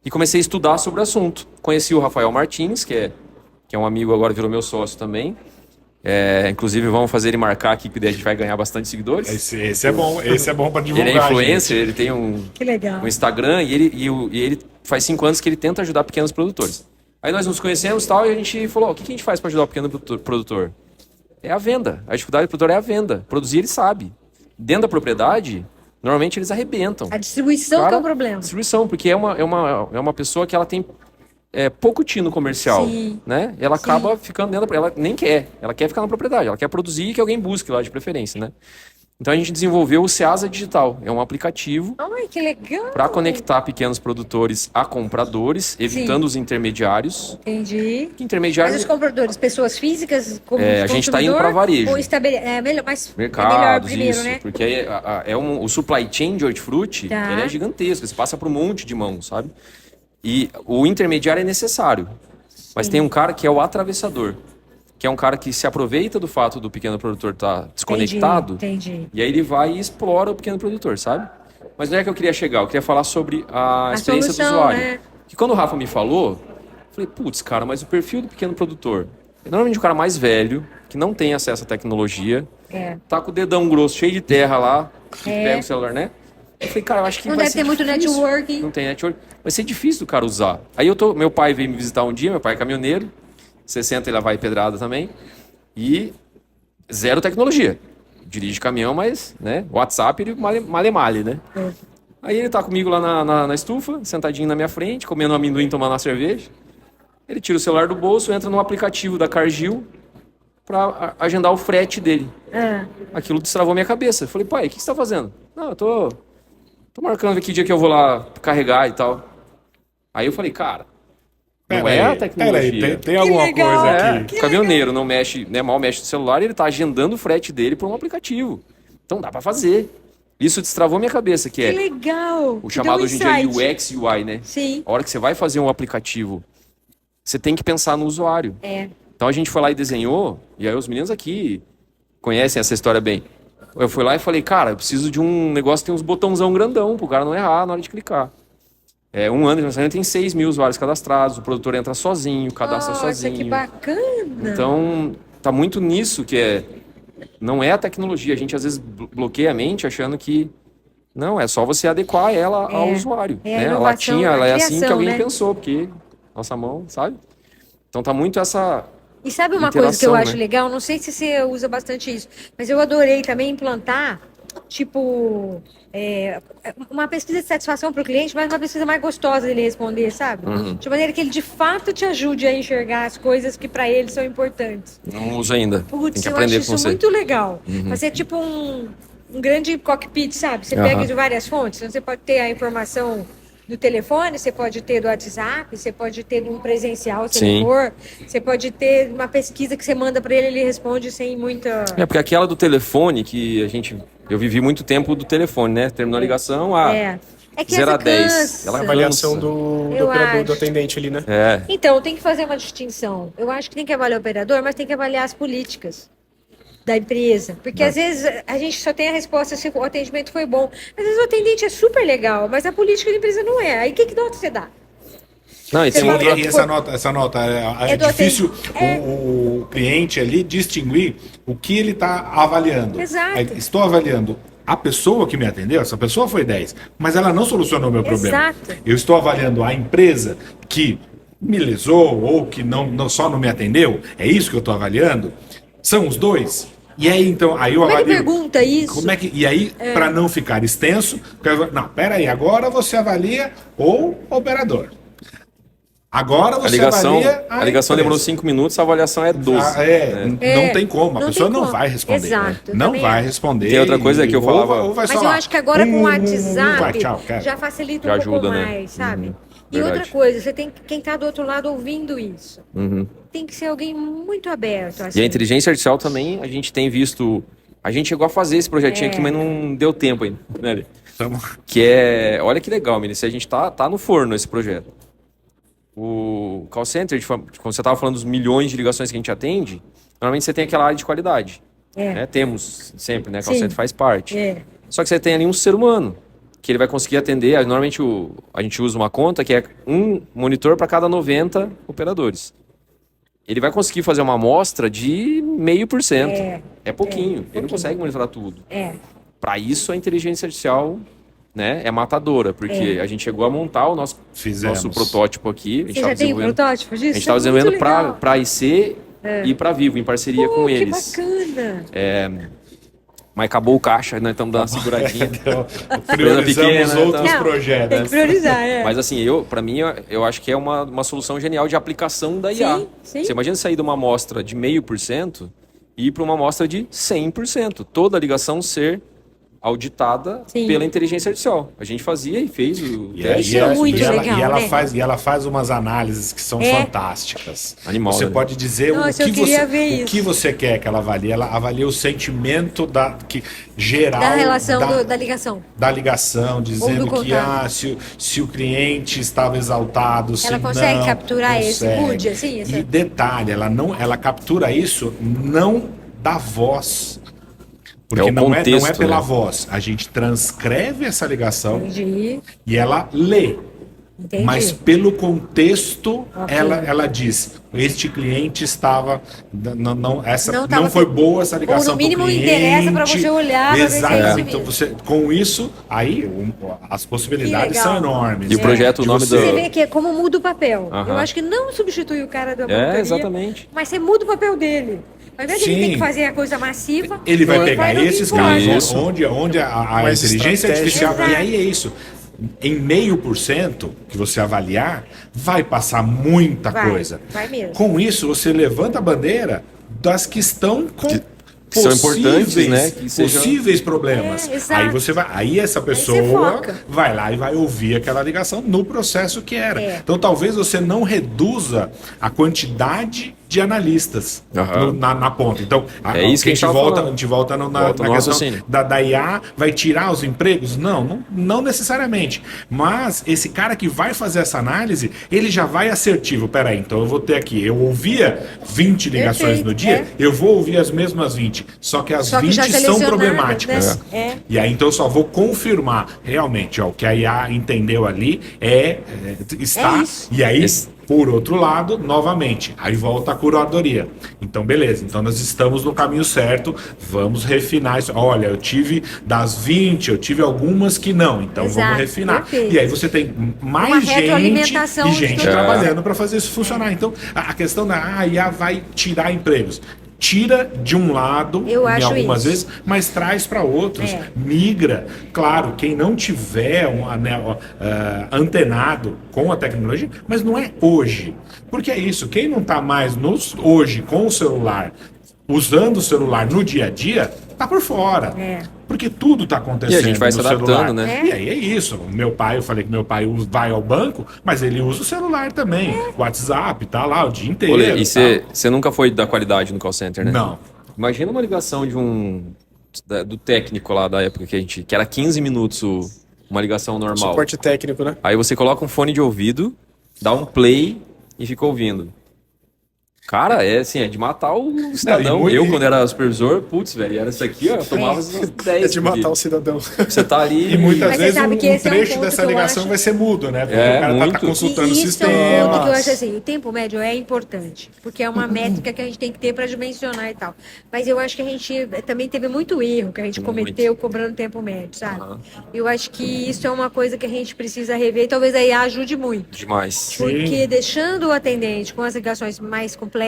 E comecei a estudar sobre o assunto. Conheci o Rafael Martins, que é um amigo, agora virou meu sócio também. Inclusive, vamos fazer ele marcar aqui, que daí a gente vai ganhar bastante seguidores. Esse é bom pra divulgar. Ele é influencer, ele tem um Instagram e ele faz 5 anos que ele tenta ajudar pequenos produtores. Aí nós nos conhecemos e tal, e a gente falou, o que a gente faz para ajudar o pequeno produtor? É a venda. A dificuldade do produtor é a venda. Produzir, ele sabe. Dentro da propriedade, normalmente eles arrebentam. A distribuição que é o problema. Distribuição, porque é uma pessoa que ela tem pouco tino comercial. Sim. Né? Ela acaba ficando dentro da propriedade. Ela nem quer. Ela quer ficar na propriedade. Ela quer produzir e que alguém busque lá de preferência. Né? Então a gente desenvolveu o Ceasa Digital. É um aplicativo Ai, que legal. para conectar pequenos produtores a compradores, evitando os intermediários. Entendi. Que intermediários... Mas os compradores, pessoas físicas, como a gente está indo para varejo. Ou melhor, mas Mercados, é melhor primeiro, isso, né? porque o supply chain de hortifruti, Tá. ele é gigantesco, você passa por um monte de mãos, sabe? E o intermediário é necessário, mas tem um cara que é o atravessador, que é um cara que se aproveita do fato do pequeno produtor estar desconectado, Entendi. e aí ele vai e explora o pequeno produtor, sabe? Mas não é que eu queria chegar, eu queria falar sobre a experiência solução, do usuário. né? Que quando o Rafa me falou, eu falei, putz, cara, mas o perfil do pequeno produtor é normalmente um cara mais velho, que não tem acesso à tecnologia, tá com o dedão grosso, cheio de terra lá, que pega o celular, né? Eu falei, cara, eu acho que Não vai deve ser ter muito difícil. networking. Não tem network. Vai ser difícil do cara usar. Aí meu pai veio me visitar um dia, meu pai é caminhoneiro, 60 ele vai pedrada também, e zero tecnologia. Dirige caminhão, mas, né, WhatsApp ele male, né? Aí ele tá comigo lá na estufa, sentadinho na minha frente, comendo um amendoim, tomando uma cerveja. Ele tira o celular do bolso, entra no aplicativo da Cargill para agendar o frete dele. Aquilo destravou minha cabeça. Eu falei, pai, o que você tá fazendo? Não, eu tô marcando aqui o dia que eu vou lá carregar e tal. Aí eu falei, cara, não é a tecnologia. Peraí, tem alguma legal. coisa aqui. Caminhoneiro não mexe, né, mal mexe no celular, ele tá agendando o frete dele por um aplicativo. Então dá para fazer. Isso destravou minha cabeça, que Que é legal. o chamado hoje em dia insight. UX e UI, né? Sim. A hora que você vai fazer um aplicativo, você tem que pensar no usuário. Então a gente foi lá e desenhou, e aí os meninos aqui conhecem essa história bem. Eu fui lá e falei, cara, eu preciso de um negócio que tem uns botãozão grandão, pro cara não errar na hora de clicar. Um ano de lançamento tem 6 mil usuários cadastrados, o produtor entra sozinho, cadastra sozinho. Que bacana. Então, tá muito nisso que não é a tecnologia. A gente às vezes bloqueia a mente achando que não, é só você adequar ela ao usuário. É a né? A inovação, latinha, a ela é assim que criação, alguém né? pensou, porque nossa mão, sabe? Então tá muito essa E sabe uma coisa que eu interação, acho né? legal? Não sei se você usa bastante isso, mas eu adorei também implantar, tipo, uma pesquisa de satisfação para o cliente, mas uma pesquisa mais gostosa dele responder, sabe? De maneira que ele de fato te ajude a enxergar as coisas que para ele são importantes. não uso ainda. Putz, Tem que eu aprender acho com isso você. muito legal. Fazer tipo um grande cockpit, sabe? Você pega de várias fontes, então você pode ter a informação do telefone, você pode ter do WhatsApp, você pode ter de um presencial, se Sim. ele for, você pode ter uma pesquisa que você manda para ele responde sem muita... Porque aquela do telefone que eu vivi muito tempo do telefone, né? Terminou a ligação, É que 0 a essa 10. cansa. Ela A avaliação cansa. do Eu operador, do acho. atendente ali, né? Então, tem que fazer uma distinção. Eu acho que tem que avaliar o operador, mas tem que avaliar as políticas da empresa. Porque às vezes a gente só tem a resposta se o atendimento foi bom. Às vezes o atendente é super legal, mas a política da empresa não é. Aí que nota você dá? Não, e tem Você outra... fala- E essa nota é do difícil atendimento. o cliente ali distinguir o que ele está avaliando. Exato. Aí, estou avaliando a pessoa que me atendeu, essa pessoa foi 10, mas ela não solucionou o meu problema. Exato. Eu estou avaliando a empresa que me lesou ou que só não me atendeu. É isso que eu estou avaliando? São os dois? E aí, então, aí eu Como é que avalio. pergunta isso? Como é que, e aí, para não ficar extenso, não, peraí, agora você avalia o operador. Agora você avalia A ligação empresa. demorou 5 minutos, a avaliação é 12. Não tem como, a não pessoa tem não como. vai responder. Exato, né? Não também vai acho. responder. Tem outra coisa que eu falava- Ou vai Mas eu falar, acho que agora com o WhatsApp vai, tchau, cara. já facilita Já um pouco ajuda, né? mais, sabe? E verdade. outra coisa, você tem quem está do outro lado ouvindo isso. Tem que ser alguém muito aberto. Assim. E a inteligência artificial também, a gente tem visto... A gente chegou a fazer esse projetinho aqui, mas não deu tempo ainda, né, Lê? Que é... Olha que legal, Melissa, a gente tá no forno esse projeto. O call center, quando você estava falando dos milhões de ligações que a gente atende, normalmente você tem aquela área de qualidade. Né? Temos sempre, né? Call Sim. center faz parte. É. Só que você tem ali um ser humano, que ele vai conseguir atender. Normalmente a gente usa uma conta que é um monitor para cada 90 operadores. Ele vai conseguir fazer uma amostra de 0,5%. É pouquinho. Ele não consegue monitorar tudo. Para isso, a inteligência artificial, né, é matadora, porque a gente chegou a montar o nosso protótipo aqui. A gente Você tava já tem um desenvolvendo, protótipo disso? a gente estava desenvolvendo para IC e para Vivo, em parceria com eles. Que bacana. Mas acabou o caixa, nós estamos dando uma seguradinha. Então, priorizamos pequena, outros então. Tem projetos. que priorizar, Mas assim, para mim, eu acho que é uma solução genial de aplicação da IA. Sim. Você imagina sair de uma amostra de 0,5% e ir para uma amostra de 100%. Toda a ligação ser auditada pela inteligência artificial. A gente fazia e fez o teste. Isso é muito legal, E ela faz umas análises que são fantásticas. Animal, você né? pode dizer Nossa, eu queria ver o que você quer que ela avalie. Ela avalia o sentimento geral Da relação da ligação. da ligação, dizendo do que contato. se o cliente estava exaltado, se Ela consegue não, capturar esse consegue. mood, assim? E detalhe, ela captura isso não da voz. Porque o não é contexto, pela né? voz. A gente transcreve essa ligação Entendi. e ela lê. Entendi. Mas pelo contexto, ela diz: este cliente estava. Não foi boa essa ligação. Ou no mínimo pro cliente. interessa para você olhar, pra ver se é Exato. isso Então, mesmo. com isso, aí as possibilidades Que legal. são enormes. E o projeto, o nome Você vê que é como muda o papel. Aham. Eu acho que não substitui o cara da monitoria, exatamente. mas você muda o papel dele. Ao invés de ele Sim. ter que fazer a coisa massiva, Ele vai pegar no que esses importa. casos Isso. onde a Mais inteligência estratégia. artificial. Exato. E aí é isso. em 0,5% que você avaliar, vai passar muita coisa. Vai mesmo. Com isso, você levanta a bandeira das que estão com que são importantes, né? Que possíveis problemas. exato. Aí você vai, aí essa pessoa vai lá e vai ouvir aquela ligação no processo que era. Então talvez você não reduza a quantidade de analistas na ponta. Então, isso que a gente volta na questão da IA, vai tirar os empregos? Não necessariamente. Mas esse cara que vai fazer essa análise, ele já vai assertivo. Peraí, então eu vou ter aqui, eu ouvia 20 ligações no dia, eu vou ouvir as mesmas 20, só que as 20 são problemáticas. Né? E aí então eu só vou confirmar realmente, o que a IA entendeu ali está. E aí, por outro lado, novamente, aí volta a curadoria. Então, beleza. Então, nós estamos no caminho certo. Vamos refinar isso. Olha, eu tive das 20, eu tive algumas que não. Então, vamos refinar. Perfeito. E aí você tem mais gente trabalhando para fazer isso funcionar. Então, a questão da IA vai tirar empregos. Tira de um lado, em algumas vezes, mas traz para outros, migra. Claro, quem não tiver um anel antenado com a tecnologia, mas não é hoje. Porque é isso, quem não está mais hoje com o celular, usando o celular no dia a dia, está por fora. Porque tudo está acontecendo. E a gente vai se adaptando, né? E aí é isso. Meu pai, eu falei que meu pai vai ao banco, mas ele usa o celular também. O WhatsApp, tá lá o dia inteiro. Olê, e você nunca foi da qualidade no call center, né? Não. Imagina uma ligação do técnico lá da época que era 15 minutos uma ligação normal. Suporte técnico, né? Aí você coloca um fone de ouvido, dá um play e fica ouvindo. Cara, é de matar o cidadão. Quando era supervisor, velho, era isso aqui, ó, eu tomava as 10. É de matar o cidadão. Você tá ali... E muitas vezes um trecho dessa ligação vai ser mudo, né? Porque o cara tá consultando o sistema. Isso é um ponto que eu acho assim, o tempo médio é importante, porque é uma métrica que a gente tem que ter para dimensionar e tal. Mas eu acho que a gente também teve muito erro que a gente cometeu cobrando tempo médio, sabe? Eu acho que isso é uma coisa que a gente precisa rever e talvez a IA ajude muito. Demais. Porque deixando o atendente com as ligações mais complexas,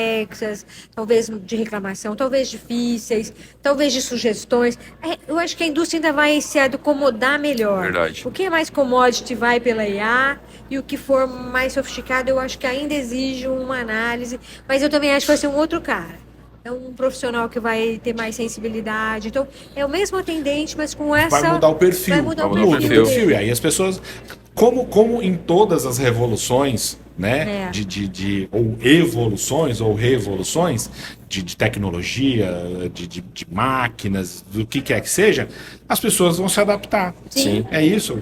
talvez de reclamação, talvez difíceis, talvez de sugestões. Eu acho que a indústria ainda vai se acomodar melhor. Verdade. O que é mais commodity vai pela IA e o que for mais sofisticado eu acho que ainda exige uma análise, mas eu também acho que vai ser um outro cara. É um profissional que vai ter mais sensibilidade. Então, é o mesmo atendente, mas com essa... Vai mudar o perfil. Vai mudar o perfil. E aí as pessoas... Como em todas as revoluções, né? Ou evoluções ou revoluções de tecnologia, de máquinas, do que quer que seja, as pessoas vão se adaptar. Sim. É isso. O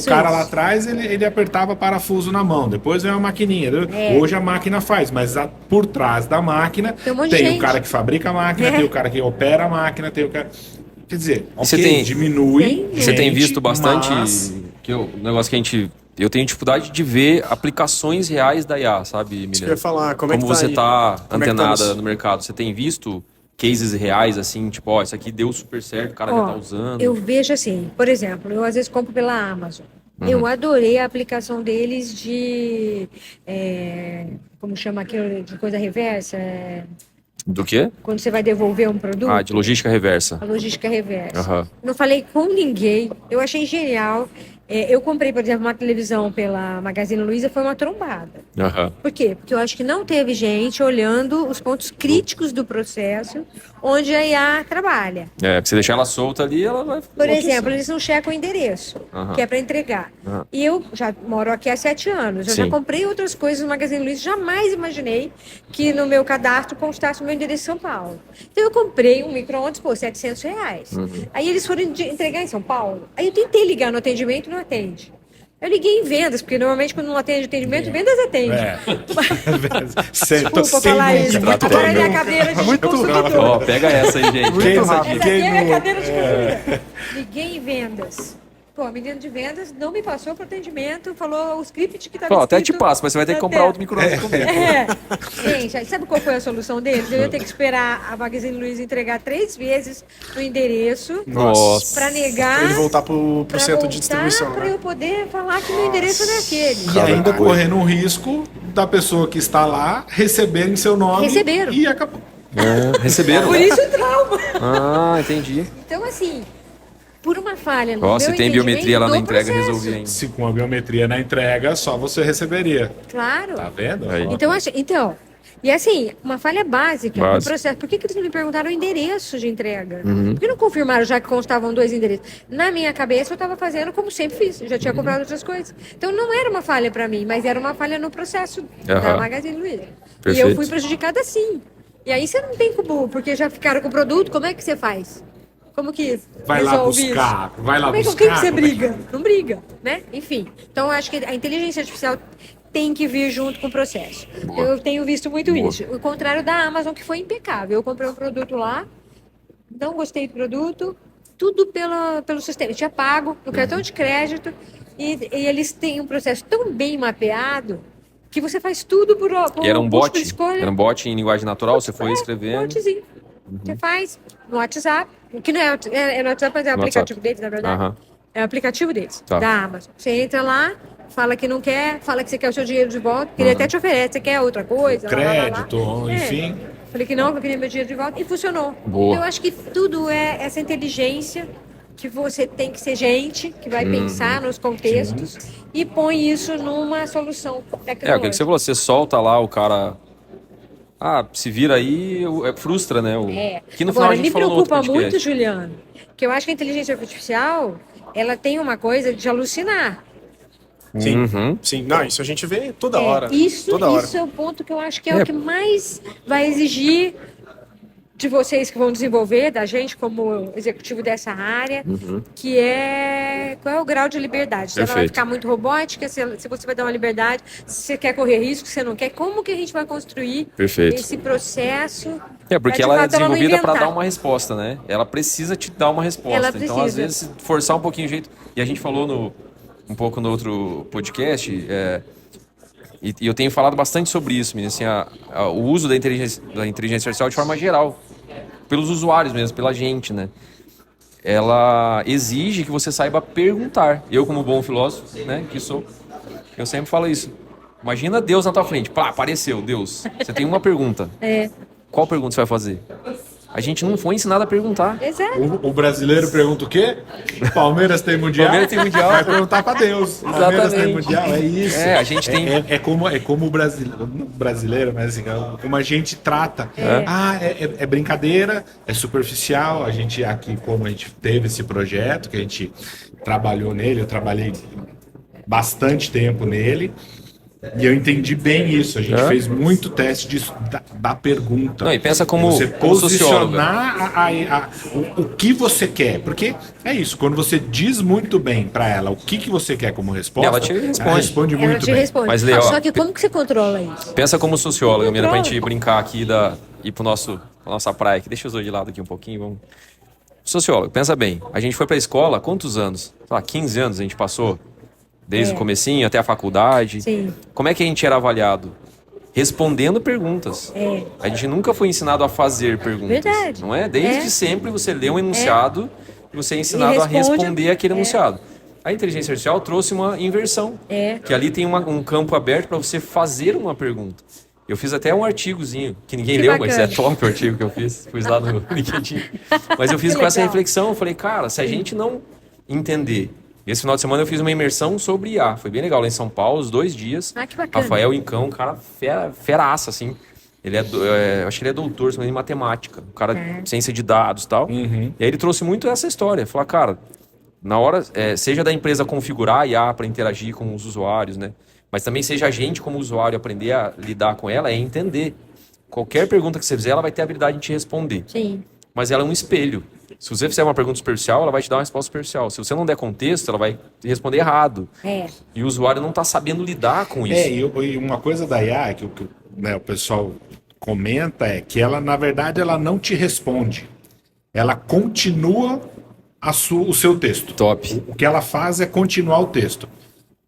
cara lá atrás, ele apertava parafuso na mão, depois veio uma maquininha. Hoje a máquina faz, mas por trás da máquina tem o cara que fabrica a máquina, tem o cara que opera a máquina, tem o cara... Quer dizer, diminui. Você tem visto bastante... o negócio que eu tenho dificuldade de ver aplicações reais da IA, sabe, Emiliano? Isso que eu ia falar, como você tá antenada tá no mercado? Você tem visto cases reais, assim, tipo, isso aqui deu super certo, o cara já tá usando? Eu vejo assim, por exemplo, eu às vezes compro pela Amazon. Eu adorei a aplicação deles de... como chama aquilo de coisa reversa? Do quê? Quando você vai devolver um produto. De logística reversa. A logística reversa. Não falei com ninguém. Eu achei genial. Eu comprei, por exemplo, uma televisão pela Magazine Luiza, foi uma trombada. Por quê? Porque eu acho que não teve gente olhando os pontos críticos do processo onde a IA trabalha. Porque você deixar ela solta ali, ela vai... Por exemplo, eles não checam o endereço, que é para entregar. E eu já moro aqui há 7 anos. Eu já comprei outras coisas no Magazine Luiza, jamais imaginei que no meu cadastro constasse o meu endereço em São Paulo. Então eu comprei um micro-ondas por R$700. Aí eles foram entregar em São Paulo. Aí eu tentei ligar no atendimento, não atende. Eu liguei em vendas, porque normalmente quando não atende atendimento, vendas atende. Desculpa falar isso. Agora é minha cadeira de consultor. Pega essa aí, gente. Essa aqui é minha cadeira de consultor. Liguei em vendas. A menina de vendas não me passou para o atendimento, falou o script que estava escrito. Até te passo, mas você vai ter que comprar outro micro-ondas comigo. Gente, sabe qual foi a solução deles? Eu ia ter que esperar a Magazine Luiza entregar 3 vezes no endereço para negar. Para ele voltar pro centro de distribuição. Para eu poder falar que meu endereço não é aquele. E ainda correndo um risco da pessoa que está lá receber em seu nome. Receberam. E acabou. Receberam. Por isso o trauma. Entendi. Então, assim. por uma falha no Ó, meu se tem entendimento biometria lá do na entrega, processo. resolvi ainda. Se com a biometria na entrega, só você receberia. Claro. Tá vendo? Aí. Então, e assim, uma falha básica no Básico. processo. Por que eles não me perguntaram o endereço de entrega? Uhum. Por que não confirmaram, já que constavam 2 endereços? Na minha cabeça, eu estava fazendo como sempre fiz. Eu já tinha comprado outras coisas. Então, não era uma falha para mim, mas era uma falha no processo da Aham. Magazine Luiza. E Perfeito. eu fui prejudicada sim. E aí você não tem como, porque já ficaram com o produto, como é que você faz? Como que Vai lá resolve buscar, isso? vai lá Com quem buscar, que você como é que- briga? Não briga, né? Enfim. Então, eu acho que a inteligência artificial tem que vir junto com o processo. Boa. Eu tenho visto muito Boa. isso. O contrário da Amazon, que foi impecável. Eu comprei um produto lá, não gostei do produto, tudo pelo sistema. Eu tinha pago no cartão de crédito e eles têm um processo tão bem mapeado que você faz tudo por E era um bot? múltipla escolha. Era um bot em linguagem natural, você foi Um escrevendo. montezinho. Você faz no WhatsApp, que não é no WhatsApp, mas é o No aplicativo WhatsApp. deles, na verdade. Aham. É o aplicativo deles, Tá. da Amazon. Você entra lá, fala que não quer, fala que você quer o seu dinheiro de volta, que ele até te oferece, você quer outra coisa. lá, lá, lá, lá. Crédito, enfim. Falei que não, que eu queria meu dinheiro de volta e funcionou. Boa. Eu acho que tudo é essa inteligência que você tem que ser gente, que vai pensar nos contextos e põe isso numa solução É, o que tecnológica. você falou, você solta lá o cara. Ah, se vira aí, frustra, né? Que no final Agora, a gente me falou no outro preocupa podcast. muito, Juliano, que eu acho que a inteligência artificial, ela tem uma coisa de alucinar. Sim, Uhum. sim. Não, isso a gente vê toda hora. Isso, Toda hora. isso é o ponto que eu acho que é É. o que mais vai exigir de vocês que vão desenvolver, da gente como executivo dessa área, que é qual é o grau de liberdade. Se ela vai Perfeito. ficar muito robótica, se você vai dar uma liberdade, se você quer correr risco, se você não quer, como que a gente vai construir Perfeito. esse processo? É, porque pra, de ela é fato, não desenvolvida para inventar. dar uma resposta, né? Ela precisa te dar uma resposta. Ela Então, precisa. às vezes, se forçar um pouquinho o jeito. E a gente falou um pouco no outro podcast, e eu tenho falado bastante sobre isso, menino, assim, o uso da inteligência artificial de forma geral, pelos usuários mesmo, pela gente, né? Ela exige que você saiba perguntar. Eu, como bom filósofo, né, que sou, eu sempre falo isso. Imagina Deus na tua frente. Pá, apareceu, Deus. Você tem uma pergunta. Qual pergunta você vai fazer? A gente não foi ensinado a perguntar. Exato. O brasileiro pergunta o quê? Palmeiras tem mundial? Palmeiras tem mundial. Vai perguntar pra Deus. Palmeiras tem mundial, é isso. É, a gente tem- É como o brasileiro, não brasileiro, mas assim, como a gente trata. É brincadeira, é superficial. A gente aqui, como a gente teve esse projeto, que a gente trabalhou nele, eu trabalhei bastante tempo nele. E eu entendi bem isso. A gente fez muito teste da pergunta. Não, e pensa como- você como socióloga. posicionar o que você quer. Porque é isso, quando você diz muito bem para ela o que você quer como resposta, Ela te responde. ela responde Ela muito te bem. responde. Mas, Leo, Só que como que você controla isso? Pensa como socióloga, menina, pra Controla. gente brincar aqui ir pra nossa praia aqui. Deixa eu zoar de lado aqui um pouquinho, vamos. Sociólogo, pensa bem. A gente foi pra escola, quantos anos? Sei lá, 15 anos a gente passou? Desde o comecinho até a faculdade. Sim. Como é que a gente era avaliado? Respondendo perguntas. A gente nunca foi ensinado a fazer perguntas. Verdade. Não é? Desde É. sempre você lê um enunciado e você é ensinado E a responde. responder aquele enunciado. A inteligência artificial trouxe uma inversão. Que ali tem um campo aberto para você fazer uma pergunta. Eu fiz até um artigozinho, que ninguém Que leu, bacana. mas é top o artigo que eu fiz. Pus lá no LinkedIn. Mas eu fiz Que com essa legal. reflexão. Eu falei, cara, se a gente não entender. Esse final de semana eu fiz uma imersão sobre IA. Foi bem legal lá em São Paulo, os 2 dias. Ah, que bacana. Rafael Incão, um cara feraça, assim. Ele acho que ele é doutor também em matemática. Um cara de ciência de dados e tal. E aí ele trouxe muito essa história. Falar, cara, na hora, seja da empresa configurar a IA para interagir com os usuários, né? Mas também seja a gente como usuário aprender a lidar com ela, é entender. Qualquer pergunta que você fizer, ela vai ter a habilidade de te responder. Sim. Mas ela é um espelho. Se você fizer uma pergunta superficial, ela vai te dar uma resposta superficial. Se você não der contexto, ela vai te responder errado. E o usuário não está sabendo lidar com isso. E uma coisa da IA que o pessoal comenta é que ela, na verdade, ela não te responde. Ela continua o seu texto. Top. O que ela faz é continuar o texto.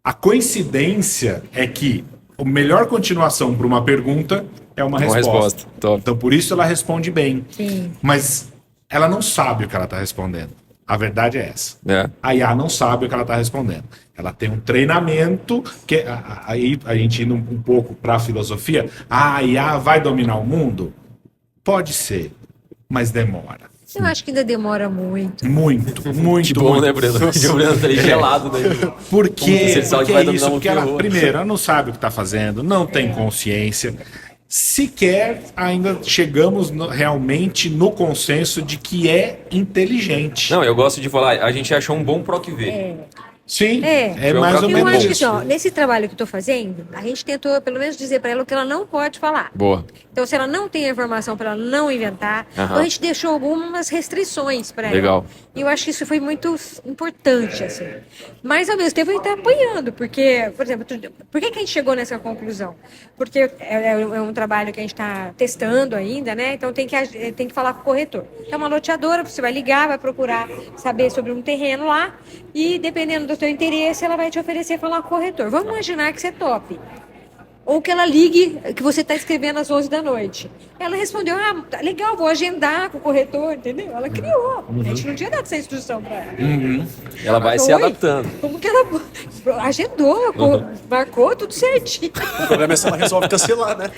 A coincidência é que a melhor continuação para uma pergunta é uma resposta. Top. Então, por isso ela responde bem. Sim. Mas ela não sabe o que ela está respondendo. A verdade é essa. É. A IA não sabe o que ela está respondendo. Ela tem um treinamento, que aí a gente indo um pouco para a filosofia, a IA vai dominar o mundo? Pode ser, mas demora. Eu acho que ainda demora muito. Muito, Que bom, muito. né, Breno? Porque o Breno tá ali gelado, né? Por Como quê? você sabe Porque que vai é dominar isso, um porque ela, terror. primeiro, ela não sabe o que está fazendo, não tem consciência. Sequer ainda chegamos realmente no consenso de que é inteligente. Não, eu gosto de falar, a gente achou um bom PROC-V. Sim, é Eu mais ou acho Eu menos acho que isso. assim, ó, nesse trabalho que eu estou fazendo, a gente tentou pelo menos dizer para ela o que ela não pode falar. Boa. Então, se ela não tem a informação para ela não inventar, Aham. então a gente deixou algumas restrições para ela. Legal. E eu acho que isso foi muito importante, assim. Mas, ao mesmo tempo, a gente está apanhando, porque, por exemplo, por que a gente chegou nessa conclusão? Porque é um trabalho que a gente está testando ainda, né? Então, tem que falar com o corretor. É uma loteadora, você vai ligar, vai procurar saber sobre um terreno lá, e dependendo do teu interesse, ela vai te oferecer falar com o corretor. Vamos imaginar que você tope. Ou que ela ligue, que você está escrevendo às 11 da noite. Ela respondeu, tá legal, vou agendar com o corretor, entendeu? Ela criou. A gente não tinha dado essa instrução para ela. Ela vai se Oi? adaptando. Como que ela agendou, marcou tudo certinho. O problema é se ela resolve cancelar, né?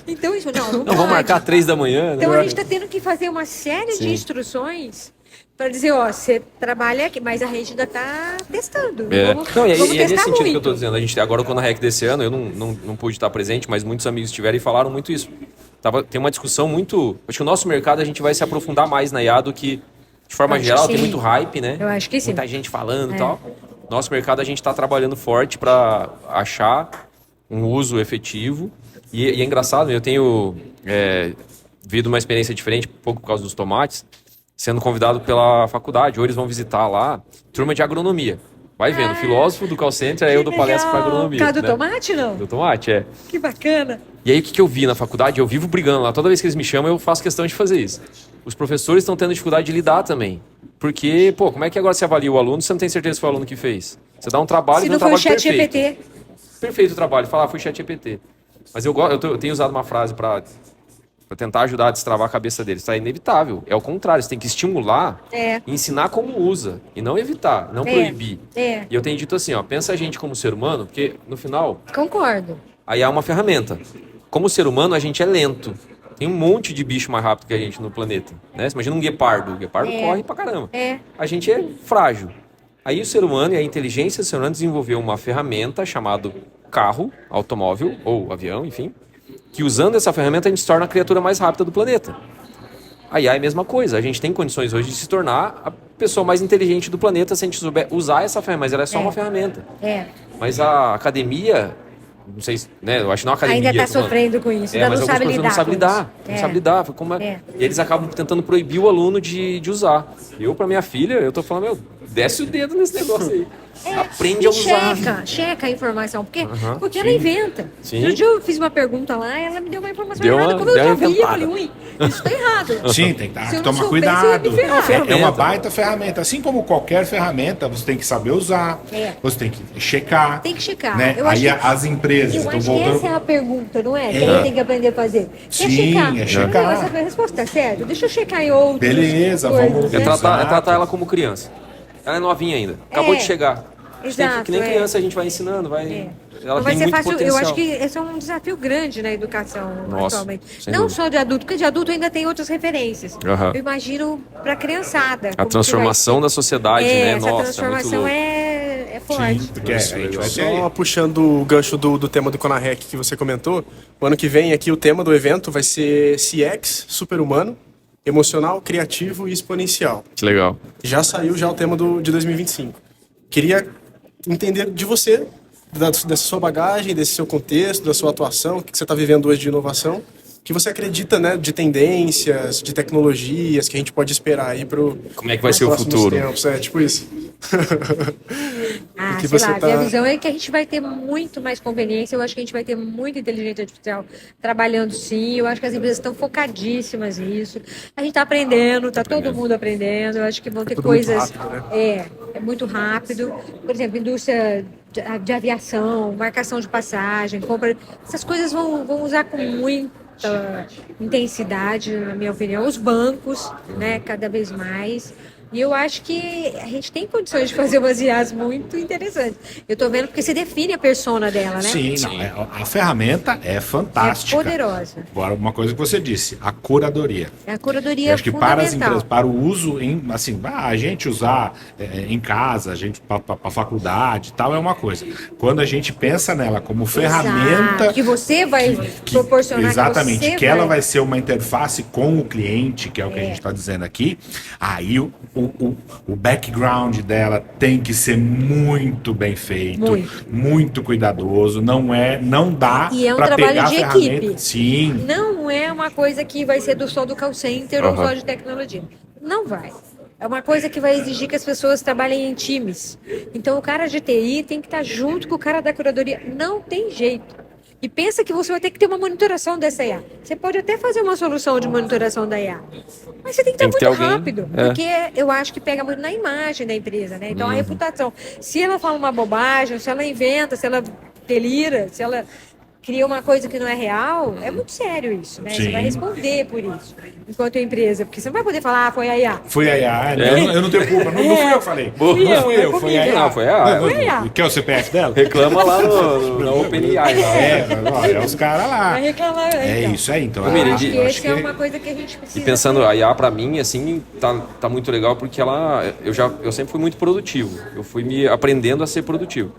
Então, isso não Não, pode. vamos marcar 3 da manhã, né? Então, a gente está tendo que fazer uma série de instruções para dizer, ó, você trabalha aqui, mas a gente ainda está testando. É. Vamos, Não, e vamos é nesse testar sentido que eu muito. estou dizendo. A gente, agora, quando a REC desse ano, eu não pude estar presente, mas muitos amigos estiveram e falaram muito isso. Tem uma discussão muito... Acho que o nosso mercado a gente vai se aprofundar mais na IA do que, de forma Acho que geral, tem sim. muito hype, né? Eu acho que sim. Muita gente falando e tal. Nosso mercado a gente está trabalhando forte para achar um uso efetivo. E é engraçado, eu tenho vivido uma experiência diferente, um pouco por causa dos tomates, sendo convidado pela faculdade. Hoje eles vão visitar lá, turma de agronomia. Vai vendo, filósofo do call center, aí eu dou palestra para agronomia. Por causa do né? tomate, não? Do tomate, é. Que bacana. E aí o que eu vi na faculdade? Eu vivo brigando lá. Toda vez que eles me chamam, eu faço questão de fazer isso. Os professores estão tendo dificuldade de lidar também. Porque, pô, como é que agora você avalia o aluno se você não tem certeza se foi o aluno que fez? Você dá um trabalho Se e não dá um for o trabalho chat perfeito. GPT. Perfeito o trabalho. Falar, foi chat GPT. Mas eu tenho usado uma frase para tentar ajudar a destravar a cabeça deles. Isso é inevitável. É o contrário. Você tem que estimular e ensinar como usa. E não evitar, não proibir. É. E eu tenho dito assim, ó, pensa a gente como ser humano, porque no final, Concordo. aí há uma ferramenta. Como ser humano, a gente é lento. Tem um monte de bicho mais rápido que a gente no planeta. Né? Você imagina um guepardo. O guepardo corre pra caramba. A gente é frágil. Aí o ser humano e a inteligência do ser humano desenvolveu uma ferramenta chamada carro, automóvel ou avião, enfim, que usando essa ferramenta a gente se torna a criatura mais rápida do planeta. A IA é a mesma coisa. A gente tem condições hoje de se tornar a pessoa mais inteligente do planeta se a gente souber usar essa ferramenta. Mas ela é só uma ferramenta. Mas a academia, não sei, né? Eu acho que não a academia. Ainda está sofrendo com isso. Ainda Mas não alguns sabe professores lidar. não sabem lidar. Não sabem lidar. E eles acabam tentando proibir o aluno de usar. Eu, pra minha filha, eu tô falando, desce o dedo nesse negócio aí. Aprende a usar. Checa a informação, porque ela inventa. Sim. No dia eu fiz uma pergunta lá, ela me deu uma informação Deu errada. uma- Quando eu deu já uma vi, eu inventada. falei, ui, isso tá errado. Sim, tem que Se eu não tomar soubesse, cuidado. eu ia me ferrar. É uma baita ferramenta. Assim como qualquer ferramenta, você tem que saber usar, você tem que checar. Tem que checar. Né? Eu Aí acho que- as empresas Eu estão acho que voltando. essa é a pergunta, não é? Que a gente tem que aprender a fazer. Sim, é checar. Não, essa resposta tá certa? Deixa eu checar em outros. Beleza, coisas, vamos- É né? tratar Exato. ela como criança. Ela é novinha ainda. Acabou de chegar. A gente tem Exato, que nem criança a gente vai ensinando, vai. Ela Não vai tem ser muito fácil. potencial. Eu acho que esse é um desafio grande na educação Nossa, atualmente. sem Não dúvida. só de adulto, porque de adulto ainda tem outras referências. Aham. Eu imagino para criançada. A transformação da sociedade, né? Essa Nossa, transformação muito louco. é forte. Sim, porque a gente vai ter Só puxando o gancho do tema do Conarec que você comentou, o ano que vem aqui o tema do evento vai ser CX, super-humano, emocional, criativo e exponencial. Que legal. Já saiu já o tema de 2025. Queria entender de você, dessa sua bagagem, desse seu contexto, da sua atuação, o que você está vivendo hoje de inovação, que você acredita, né, de tendências, de tecnologias que a gente pode esperar aí para Como é que vai ser o futuro? Tempos. É, tipo isso. Ah, que sei você lá, tá- minha visão é que a gente vai ter muito mais conveniência, eu acho que a gente vai ter muita inteligência artificial trabalhando sim, eu acho que as empresas estão focadíssimas nisso, a gente está aprendendo, está todo mundo aprendendo, eu acho que vão ter tudo muito coisas... rápido, né? É muito rápido, por exemplo, indústria de aviação, marcação de passagem, compra, essas coisas vão usar com muita intensidade, na minha opinião, os bancos, né, cada vez mais. E eu acho que a gente tem condições de fazer umas IAs muito interessantes. Eu tô vendo porque você define a persona dela, né? Sim, não, a ferramenta é fantástica. É poderosa. Agora, uma coisa que você disse, a curadoria. A curadoria Eu é acho que para as fundamental. empresas, para o uso em, assim, a gente usar em casa, a gente para a faculdade e tal é uma coisa. Quando a gente pensa nela como ferramenta Exato, que você vai proporcionar. exatamente, você que ela vai ser uma interface com o cliente, que é o que a gente está dizendo aqui, aí o background dela tem que ser muito bem feito, muito cuidadoso, não dá E é um para trabalho pegar a de ferramenta. equipe. Sim. Não é uma coisa que vai ser só do call center ou só de tecnologia. Não vai. É uma coisa que vai exigir que as pessoas trabalhem em times. Então, o cara de TI tem que estar junto com o cara da curadoria. Não tem jeito. E pensa que você vai ter que ter uma monitoração dessa IA. Você pode até fazer uma solução de monitoração da IA. Mas você tem que estar Tem que muito ter alguém, rápido. é. Porque eu acho que pega muito na imagem da empresa, né? Então, a reputação. Se ela fala uma bobagem, se ela inventa, se ela delira, se ela cria uma coisa que não é real, é muito sério isso, né? Sim. Você vai responder por isso, enquanto empresa. Porque você não vai poder falar, foi a IA. Foi a IA, eu não tenho culpa, não fui eu que falei. Fui Não eu, fui é eu, foi a comigo. IA. Não, foi a IA. Foi a IA. Quer o CPF dela? Reclama lá na OpenAI. É os caras lá. Vai reclamar. É então. isso aí, então. Ô, Miri, Eu acho que eu essa é uma coisa que a gente precisa. E pensando, a IA pra mim, assim, tá muito legal porque eu sempre fui muito produtivo. Eu fui me aprendendo a ser produtivo.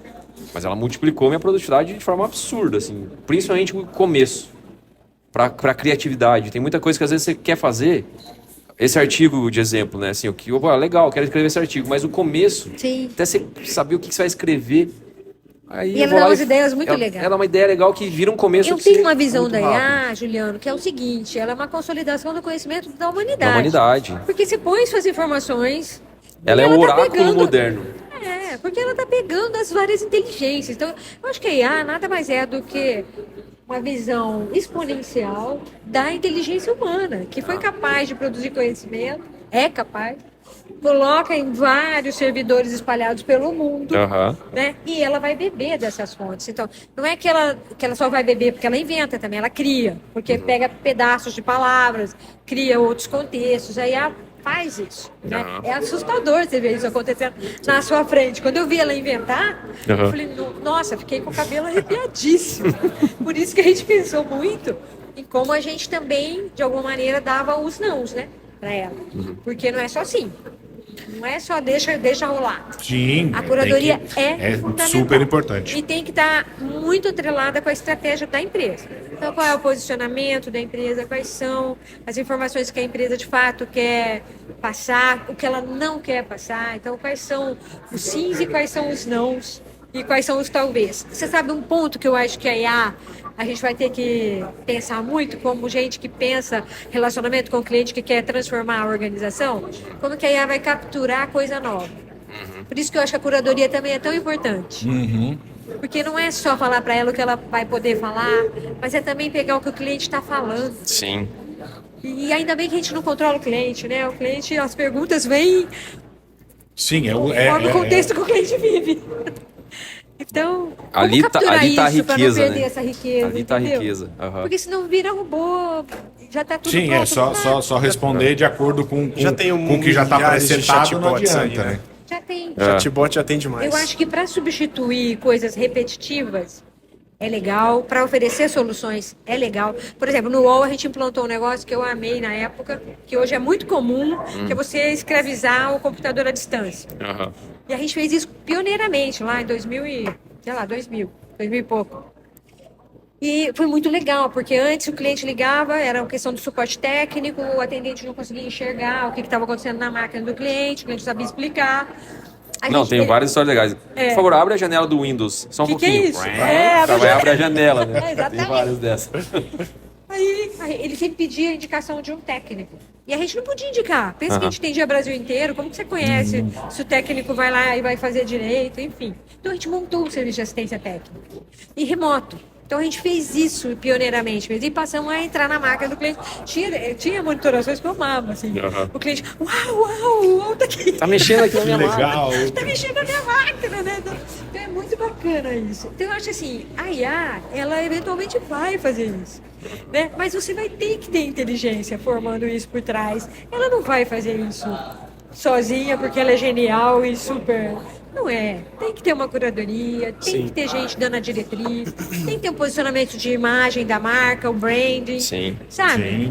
Mas ela multiplicou minha produtividade de forma absurda, assim. Principalmente no começo. Pra criatividade. Tem muita coisa que às vezes você quer fazer. Esse artigo de exemplo, né? Assim, legal, quero escrever esse artigo. Mas o começo, Sim. até você saber o que você vai escrever. Aí E ela eu vou dá lá umas ideias muito ela, legais. Ela é uma ideia legal que vira um começo. Eu que tenho você- uma visão muito da rápido. IA, Juliano, que é o seguinte: ela é uma consolidação do conhecimento da humanidade. Da humanidade. Porque você põe suas informações. Ela e é o tá oráculo pegando- moderno. É, porque ela está pegando as várias inteligências. Então, eu acho que a IA nada mais é do que uma visão exponencial da inteligência humana, que foi capaz de produzir conhecimento, é capaz, coloca em vários servidores espalhados pelo mundo, Aham. né? E ela vai beber dessas fontes. Então, não é que ela só vai beber porque ela inventa também, ela cria, porque pega pedaços de palavras, cria outros contextos, aí ela faz isso, né? Aham. É assustador você ver isso acontecendo na sua frente. Quando eu vi ela inventar, eu Aham. falei, nossa, fiquei com o cabelo arrepiadíssimo. Por isso que a gente pensou muito em como a gente também, de alguma maneira, dava os nãos, né? Pra ela. Porque não é só assim. Não é só deixa rolar. Sim. A curadoria é fundamental. super importante. E tem que estar muito atrelada com a estratégia da empresa. Então, qual é o posicionamento da empresa, quais são as informações que a empresa de fato quer passar, o que ela não quer passar. Então, quais são os sims e quais são os nãos e quais são os talvez. Você sabe um ponto que eu acho que a IA, a gente vai ter que pensar muito, como gente que pensa relacionamento com o cliente que quer transformar a organização, como que a IA vai capturar coisa nova. Por isso que eu acho que a curadoria também é tão importante. Porque não é só falar para ela o que ela vai poder falar, mas é também pegar o que o cliente está falando. Sim. E ainda bem que a gente não controla o cliente, né? O cliente, as perguntas vêm Sim, conforme o contexto que o cliente vive. Então, Ali como tá- capturar ali tá a isso para não riqueza, perder né? essa riqueza, Ali tá a entendeu? riqueza, aham. Porque senão vira robô, já tá tudo Sim, pronto. é só responder de acordo com Já tem com o que já está milhares de presetado, não chatbots aí, adianta, né? né? Já tem. Chatbot já tem demais. Eu acho que para substituir coisas repetitivas é legal, para oferecer soluções é legal. Por exemplo, no UOL a gente implantou um negócio que eu amei na época, que hoje é muito comum, que é você escravizar o computador à distância. Aham. E a gente fez isso pioneiramente lá em 2000 e pouco. E foi muito legal, porque antes o cliente ligava, era uma questão do suporte técnico, o atendente não conseguia enxergar o que estava acontecendo na máquina do cliente, o cliente sabia explicar. A Não, gente tem várias histórias legais. É. Por favor, abre a janela do Windows. Só um Que é pouquinho. isso? É, Vai, abre a janela, né? É, exatamente. Tem várias dessas. Aí ele sempre pedia a indicação de um técnico. E a gente não podia indicar. Pensa que a gente atendia o Brasil inteiro, como que você conhece se o técnico vai lá e vai fazer direito, enfim. Então a gente montou um serviço de assistência técnica. E remoto. Então a gente fez isso pioneiramente mesmo. E passamos a entrar na máquina do cliente. Tinha monitorações que eu amava, assim. O cliente, uau, tá aqui. Tá mexendo aqui na minha máquina. Legal. Tá mexendo na minha máquina, né? Então é muito bacana isso. Então eu acho assim, a IA, ela eventualmente vai fazer isso, né? Mas você vai ter que ter inteligência formando isso por trás. Ela não vai fazer isso sozinha porque ela é genial e super... Não é. Tem que ter uma curadoria, tem que ter gente dando a diretriz, tem que ter um posicionamento de imagem da marca, o branding, Sim. sabe?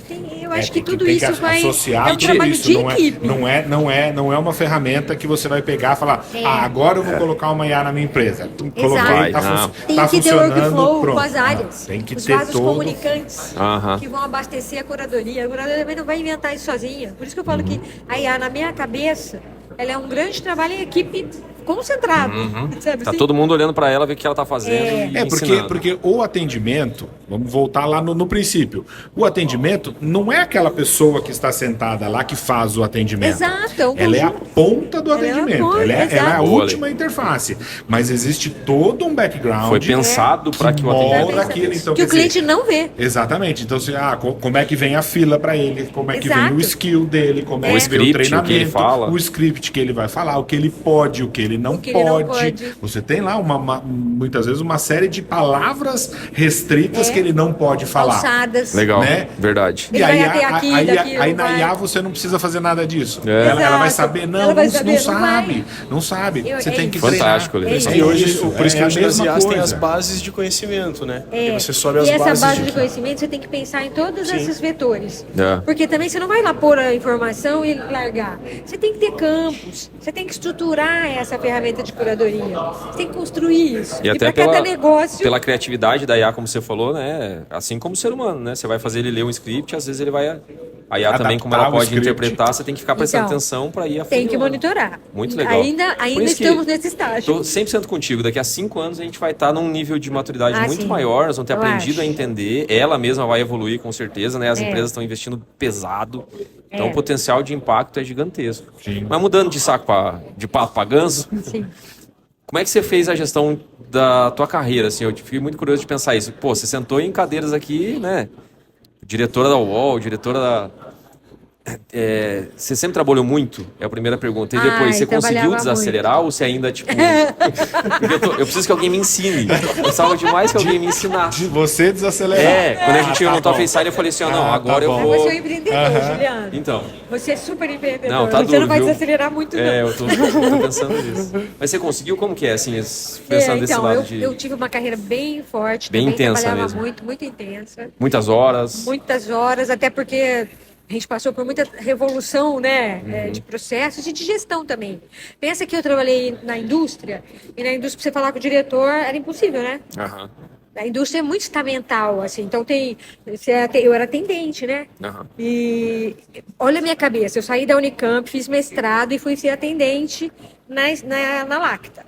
Sim. Eu acho que tem tudo tem isso vai... associar É um trabalho isso, de não equipe. não é uma ferramenta que você vai pegar e falar, agora eu vou colocar uma IA na minha empresa. Coloquei, Não. Tem tá que ter funcionando, workflow pronto. com as áreas. Tem que os ter vasos todo... comunicantes Aham. que vão abastecer a curadoria. A curadoria também não vai inventar isso sozinha. Por isso que eu falo que a IA, na minha cabeça, ela é um grande trabalho em equipe concentrado. Sabe Tá assim? todo mundo olhando para ela, ver o que ela tá fazendo e ensinando. Porque o atendimento, vamos voltar lá no princípio, o atendimento não é aquela pessoa que está sentada lá que faz o atendimento. Exato, é um ela é a conjunto. ponta do Ela é a atendimento, ponta, ela é a exato. última interface. Mas existe todo um background Foi pensado para que o atendimento... mora aquilo. Então, que quer o cliente dizer, não vê. exatamente. Então, como é que vem a fila para ele, como é que vem Exato. o skill dele, como é O que vem o script, o que treinamento, ele fala. o script que ele vai falar, o que ele pode, o que ele não O que ele não pode. pode. Você tem lá muitas vezes uma série de palavras restritas que ele não pode falar. Alçadas. Legal, Né? verdade. Ele vai até aqui, daqui, aí não na vai. IA você não precisa fazer nada disso. É. Ela vai Exato. saber, não, Ela vai não, saber, não não sabe. vai. Não sabe. Eu- Você é tem que isso. treinar. Fantástico, Lê. É isso. E hoje, Isso, por isso que é a hoje nas mesma IAs tem coisa. as bases de conhecimento, né? É. E você sobe as E essa bases base de... de conhecimento você tem que pensar em todos Sim. esses vetores. É. Porque também você não vai lá pôr a informação e largar. Você tem que ter campos, você tem que estruturar essa ferramenta de curadoria. Você tem que construir isso. E até para cada negócio. pela criatividade da IA, como você falou, né? Assim como o ser humano, né? Você vai fazer ele ler um script, às vezes ele vai... A IA também, como ela Adaptar o pode script. interpretar, você tem que ficar prestando Então, atenção para ir Tem que afunilando. monitorar. Muito legal. Ainda Por isso que estamos nesse estágio. Tô 100% contigo. Daqui a 5 anos a gente vai estar num nível de maturidade Ah, muito sim. maior. Nós vamos ter Eu aprendido acho. a entender. Ela mesma vai evoluir com certeza, né? As É. empresas estão investindo pesado. Então É. o potencial de impacto é gigantesco. Sim. Mas mudando de papo para ganso, Sim. como é que você fez a gestão da tua carreira? Assim, eu fiquei muito curioso de pensar isso. Pô, você sentou em cadeiras aqui, né? Diretora da UOL, diretora da... você sempre trabalhou muito? É a primeira pergunta. E depois, Ai, você conseguiu trabalhava desacelerar ou você ainda, tipo... Porque eu preciso que alguém me ensine. Eu precisava demais que alguém me ensinasse. De você desacelerar. Quando a gente tá montou a bom. FaceTime, eu falei assim, ó, não, Ah, agora tá eu bom. vou... Você é um empreendedor, Juliano. Então, Você é super empreendedor. não, tá Você duro, não vai viu? desacelerar muito, não. eu tô pensando nisso. Mas você conseguiu? Como que é, assim, pensando desse Então, lado eu tive uma carreira bem forte, Bem também intensa trabalhava mesmo. muito, muito intensa. Muitas horas. Muitas horas, até porque a gente passou por muita revolução, né, de processos e de gestão também. Pensa que eu trabalhei na indústria, e na indústria, pra você falar com o diretor, era impossível, né? Aham, A indústria é muito estamental, assim, então eu era atendente, né? aham. E olha a minha cabeça, eu saí da Unicamp, fiz mestrado e fui ser atendente na Lacta.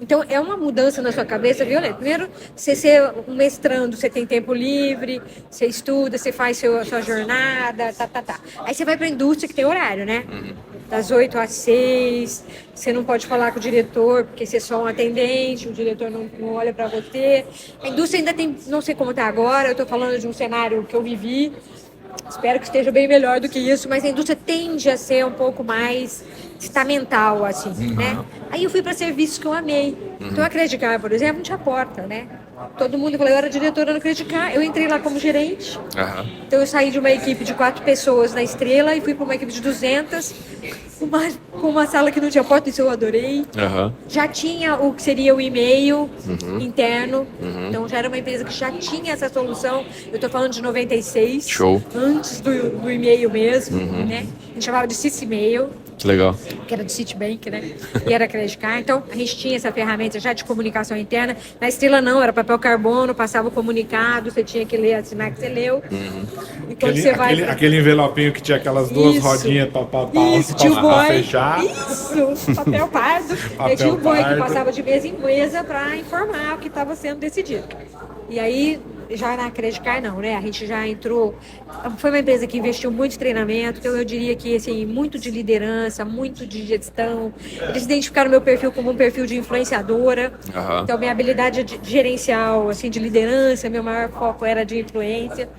Então é uma mudança na sua cabeça violenta. Primeiro, você ser um mestrando, você tem tempo livre, você estuda, você faz sua jornada, tá. Aí você vai para a indústria que tem horário, né? Das 8 às 6, você não pode falar com o diretor, porque você é só um atendente, o diretor não olha para você. A indústria ainda tem, não sei como está agora, eu estou falando de um cenário que eu vivi, espero que esteja bem melhor do que isso, mas a indústria tende a ser um pouco mais estamental, assim, né? Aí eu fui para serviços que eu amei. Então a Credicar, por exemplo, não tinha porta, né? Todo mundo falou, eu era diretora no Credicar, eu entrei lá como gerente. Aham. Então eu saí de uma equipe de 4 pessoas na Estrela e fui para uma equipe de 200, com uma sala que não tinha porta, isso eu adorei. Aham. Já tinha o que seria o e-mail interno, então já era uma empresa que já tinha essa solução. Eu estou falando de 96, Show. antes do e-mail mesmo, né? A gente chamava de Cicimail, Que legal. que era do Citibank, né? E era Credicar. Então, a gente tinha essa ferramenta já de comunicação interna. Na Estrela não, era papel carbono, passava o comunicado, você tinha que ler, assinar que você leu. E quando você vai... Aquele envelopinho que tinha aquelas duas Isso. rodinhas Isso, tinha o pra boy. fechar. Isso, papel pardo. Papel Aí tinha o boy que pardo. passava de mesa em mesa para informar o que estava sendo decidido. E aí, já na Credicar não, né? A gente já entrou... Foi uma empresa que investiu muito em treinamento, então eu diria que, assim, muito de liderança, muito de gestão. Eles identificaram meu perfil como um perfil de influenciadora. Aham. Então, minha habilidade gerencial, assim, de liderança, meu maior foco era de influência.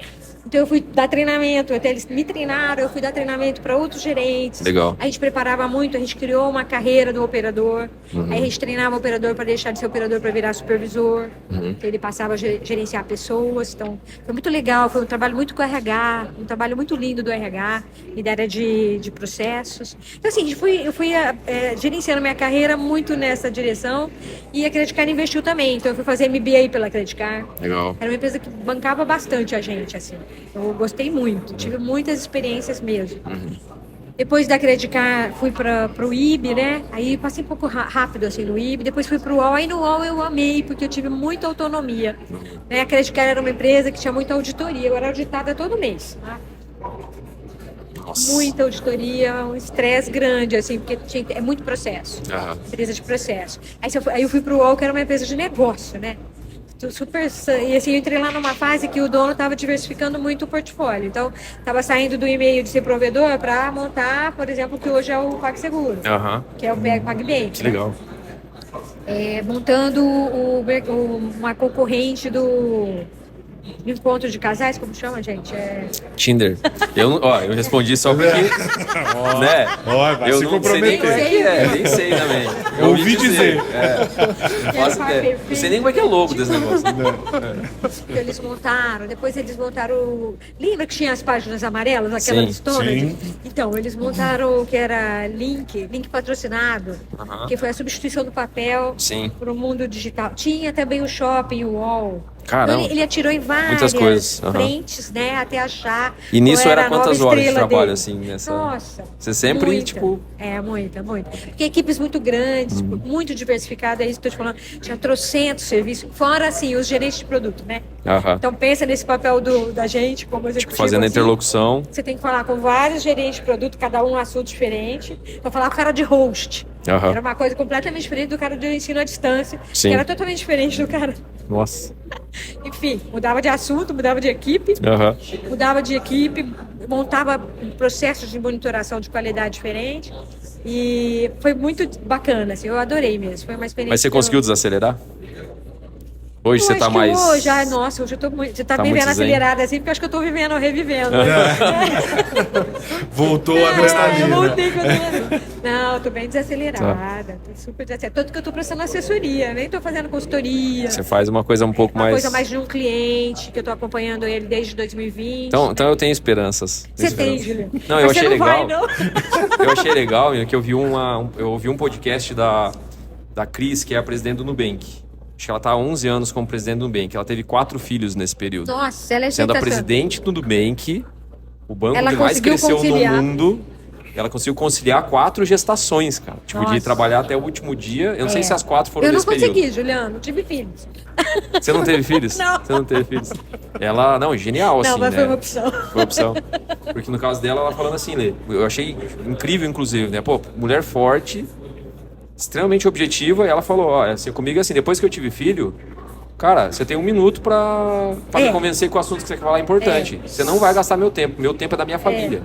Então eu fui dar treinamento, até eles me treinaram, eu fui dar treinamento para outros gerentes. Legal. A gente preparava muito, a gente criou uma carreira do operador. Aí a gente treinava o operador para deixar de ser operador para virar supervisor. Então ele passava a gerenciar pessoas. Então foi muito legal, foi um trabalho muito com o RH, um trabalho muito lindo do RH e da área de processos. Então assim, eu fui gerenciando minha carreira muito nessa direção e a Credit Card investiu também. Então eu fui fazer MBA pela Credit Card. Legal. Era uma empresa que bancava bastante a gente, assim. Eu gostei muito, tive muitas experiências mesmo. Depois da Credit Card, fui para o IB, né? Aí passei um pouco rápido assim no IB, depois fui para o UOL. Aí no UOL eu amei, porque eu tive muita autonomia. Né? A Credit Card era uma empresa que tinha muita auditoria, eu era auditada todo mês. Tá? Nossa. Muita auditoria, um estresse grande, assim, porque é muito processo. Aham. Empresa de processo. Aí eu fui para o UOL, que era uma empresa de negócio, né? Super, e assim, eu entrei lá numa fase que o dono estava diversificando muito o portfólio. Então, estava saindo do e-mail de ser provedor para montar, por exemplo, o que hoje é o PagSeguro, Aham. que é o PagBank. Que legal. Montando uma concorrente do encontro de casais, como chama, gente? Tinder. Eu respondi só porque, né? Ó, vai Eu se não sei nem como comprometer. é que é, nem sei também. Eu Ouvi dizer. Não faço ideia. Não sei nem como é que é logo desse negócio. Então, eles montaram, depois eles montaram. Lembra que tinha as páginas amarelas, aquela Sim, listona? sim. Então, eles montaram o que era link patrocinado, Aham. que foi a substituição do papel Sim. para o mundo digital. Tinha também o shopping, o UOL. Caramba. Então, ele atirou em várias coisas, aham. frentes, né, até achar. E nisso qual era a nova quantas horas de estrela trabalho, dele. assim, nessa... Nossa. Você sempre, muita. tipo... Muita. Porque equipes muito grandes, muito diversificadas, é isso que eu tô te falando. Tinha trocentos serviços, fora, assim, os gerentes de produto, né? Aham. Então pensa nesse papel da gente como executivo. Fazendo a assim. interlocução. Você tem que falar com vários gerentes de produto, cada um um assunto diferente. Então falar com o cara de host. Aham. Era uma coisa completamente diferente do cara de ensino à distância. Sim. Que era totalmente diferente do cara. Nossa. Enfim, mudava de assunto, mudava de equipe. Aham. Mudava de equipe, montava processos de monitoração de qualidade diferente. E foi muito bacana, assim, eu adorei mesmo. Foi uma experiência. Mas você conseguiu desacelerar? Hoje você Eu tá acho que mais... hoje eu tô muito. Você tá Tá me muito vendo zen. acelerada assim, porque eu acho que eu tô revivendo. Voltou a Eu adrenalina. voltei com adrenalina. Não, eu tô bem desacelerada. Tô super desacelerada. Tanto que eu tô prestando assessoria, nem tô fazendo consultoria. Você faz uma coisa um pouco Uma mais... coisa mais de um cliente, que eu tô acompanhando ele desde 2020. Então eu tenho esperanças. Você tem, esperanças. Juliano. Não, eu Mas achei você não legal. vai, não? Eu achei legal que eu ouvi um podcast da Cris, que é a presidente do Nubank. Acho que ela está há 11 anos como presidente do Nubank. Ela teve 4 filhos nesse período. Nossa, ela é Sendo a sensacional. presidente do Nubank, o banco Ela que mais conseguiu cresceu conciliar. no mundo. Ela conseguiu conciliar 4 gestações, cara. Tipo, de Nossa. trabalhar até o último dia. Eu não sei se as 4 foram Eu não nesse período. consegui, Juliano, não tive filhos. Você não teve filhos? Não. Você não teve filhos. Ela, não, genial, assim, Não, mas né? foi uma opção. Foi opção. Porque no caso dela, ela falando assim, Lê, eu achei incrível, inclusive, né? Pô, mulher forte, extremamente objetiva, e ela falou, ó, assim, comigo assim, depois que eu tive filho, cara, você tem 1 minuto pra me convencer que o assunto que você quer falar é importante. Você não vai gastar meu tempo é da minha família.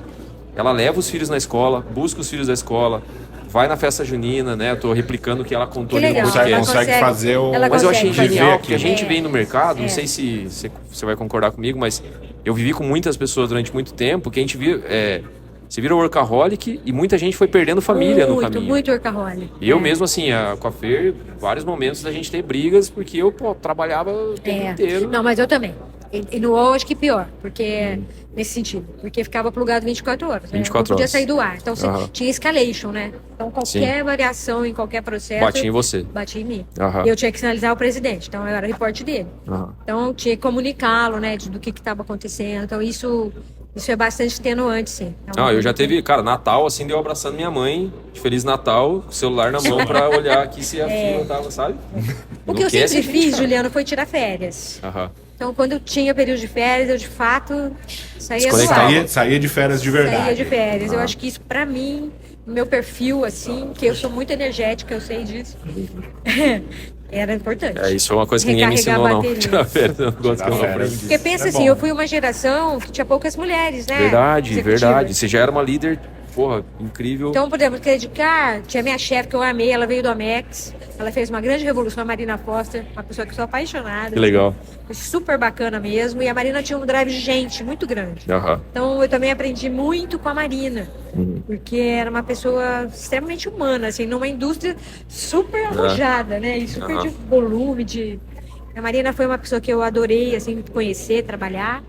Ela leva os filhos na escola, busca os filhos da escola, vai na festa junina, né? Eu tô replicando o que ela contou Que ali no legal. Consegue, Ela podcast. consegue fazer o... ela Mas eu achei consegue genial, fazer porque a aquilo. gente vem no mercado, não sei se você vai concordar comigo, mas eu vivi com muitas pessoas durante muito tempo, que a gente viu, você vira workaholic e muita gente foi perdendo família no caminho. Muito workaholic. E eu mesmo, assim, com a Fer, vários momentos da gente ter brigas, porque eu, trabalhava o tempo inteiro. Não, mas eu também. E no UOL acho que pior, porque nesse sentido, porque ficava plugado 24 horas. 24 não podia horas. sair do ar. Então você Aham. tinha escalation, né? Então qualquer variação em qualquer processo. Batia em você. Batia em mim. Aham. E eu tinha que sinalizar o presidente, então eu era reporte dele. Aham. Então tinha que comunicá-lo, né, do que estava acontecendo. Então isso é bastante extenuante, sim. Então, Eu já teve, cara, Natal, assim, deu abraçando minha mãe, de Feliz Natal, com o celular na mão pra olhar aqui se a fila tava, sabe? O que eu Enlouquece sempre a gente, fiz, cara. Juliano, foi tirar férias. Aham. Então, quando eu tinha período de férias, eu de fato saía do Desconectava. ar. Saía de férias de verdade. Saía de férias. Eu acho que isso, pra mim, no meu perfil, assim, que eu sou muito energética, eu sei disso, era importante. Isso é uma coisa que ninguém me Recarregar ensinou, a não. bateria. Tirar férias, é um negócio que eu não Tirar aprendi. férias. Porque pensa É assim, bom. eu fui uma geração que tinha poucas mulheres, né? Verdade, executivas. verdade. Você já era uma líder, porra, incrível. Então, por exemplo, Credit Card, tinha minha chefe que eu amei, ela veio do Amex. Ela fez uma grande revolução, a Marina Foster, uma pessoa que eu sou apaixonada. Que legal. Foi super bacana mesmo. E a Marina tinha um drive de gente muito grande. Aham. Então eu também aprendi muito com a Marina. Porque era uma pessoa extremamente humana, assim, numa indústria super arrojada, né? E super de volume, de... A Marina foi uma pessoa que eu adorei, assim, conhecer, trabalhar.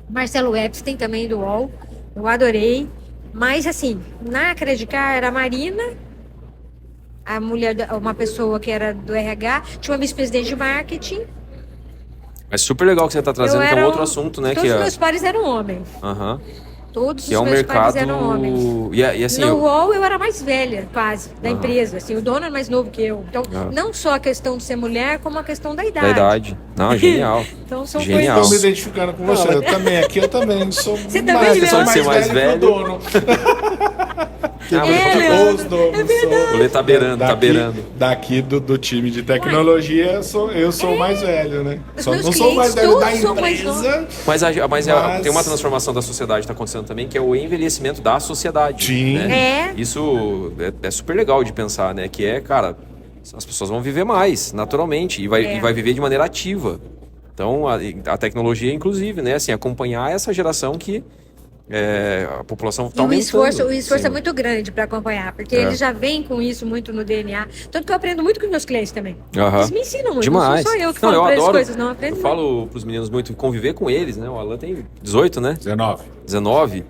Marcelo Epstein também do UOL, eu adorei. Mas, assim, na Credicar era a Marina, a mulher, uma pessoa que era do RH, tinha uma vice-presidente de marketing. Mas super legal que você tá trazendo, que é um outro assunto, né? Todos os meus pares eram homens. Aham. Todos Que é os um meus pares mercado... eram homens. E assim, No UOL eu era mais velha, quase, da Aham. empresa. Assim, o dono era mais novo que eu. Então, não só a questão de ser mulher, como a questão da idade. da idade. Não, genial. Então, são Genial. Estou me coisas... identificando com você. Eu também, aqui eu também sou Você também, mais, Leandro? sou Você mais velho que o dono. Leandro, Os donos. é verdade. O Lê tá beirando, tá beirando. Daqui do time de tecnologia, eu sou o mais velho, né? Os Só meus não sou o mais velho clientes da todos são mais empresa. Mas tem uma transformação da sociedade que está acontecendo também, que é o envelhecimento da sociedade. Sim. Né? É. Isso é super legal de pensar, né? Que é, cara, as pessoas vão viver mais, naturalmente, e vai viver de maneira ativa. Então, a tecnologia, inclusive, né? Assim, acompanhar essa geração que a população está E aumentando. o esforço Sim. é muito grande para acompanhar, porque eles já vêm com isso muito no DNA. Tanto que eu aprendo muito com os meus clientes também. Aham. Eles me ensinam muito. Demais. Não sou só eu que Não, falo eu para eles adoro. coisas, não. Eu aprendo Eu muito. falo pros meninos muito conviver com eles, né? O Alan tem 18, né? 19. 19.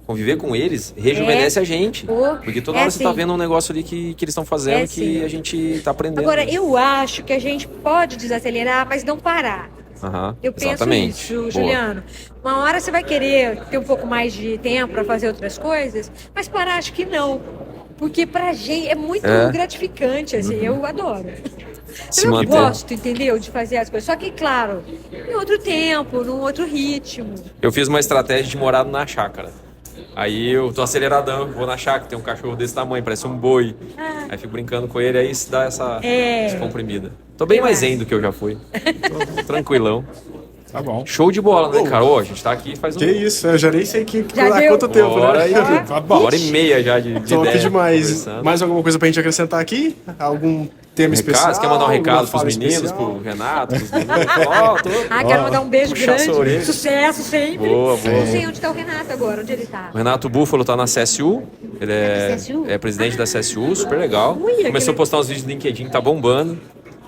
Conviver com eles rejuvenesce a gente. Pô, Porque toda hora você tá assim. vendo um negócio ali que eles estão fazendo É que assim. a gente tá aprendendo. Agora, eu acho que a gente pode desacelerar, mas não parar. Aham, Eu penso exatamente. isso, Boa. Juliano. Uma hora você vai querer ter um pouco mais de tempo para fazer outras coisas, mas parar acho que não. Porque pra gente é muito gratificante, assim, eu adoro. Se Eu manter. gosto, entendeu, de fazer as coisas. Só que, claro, em outro tempo, num outro ritmo. Eu fiz uma estratégia de morar na chácara. Aí eu tô aceleradão, vou na chácara, tem um cachorro desse tamanho, parece um boi. Aí fico brincando com ele, aí isso dá essa descomprimida. Tô bem mais zen do que eu já fui. Tô tranquilão. Tá bom. Show de bola, né, cara? Ô, a gente tá aqui faz Que isso, eu já nem sei Já há deu. quanto tempo, Hora, né? Tá bom. hora e meia já de Top ideia, demais. conversando. Mais alguma coisa pra gente acrescentar aqui? Algum tema especial? Recado, você quer mandar um recado Alguma pros fala meninos, especial? pro Renato, pros meninos? Ó, Quero mandar um beijo puxar sua orelha. grande. Sucesso sempre. Boa, boa. Não sei onde tá o Renato agora, onde ele tá. O Renato Búfalo tá na CSU, ele CSU? é presidente da CSU, super legal. Ui, Começou a que postar uns vídeos no LinkedIn, tá bombando.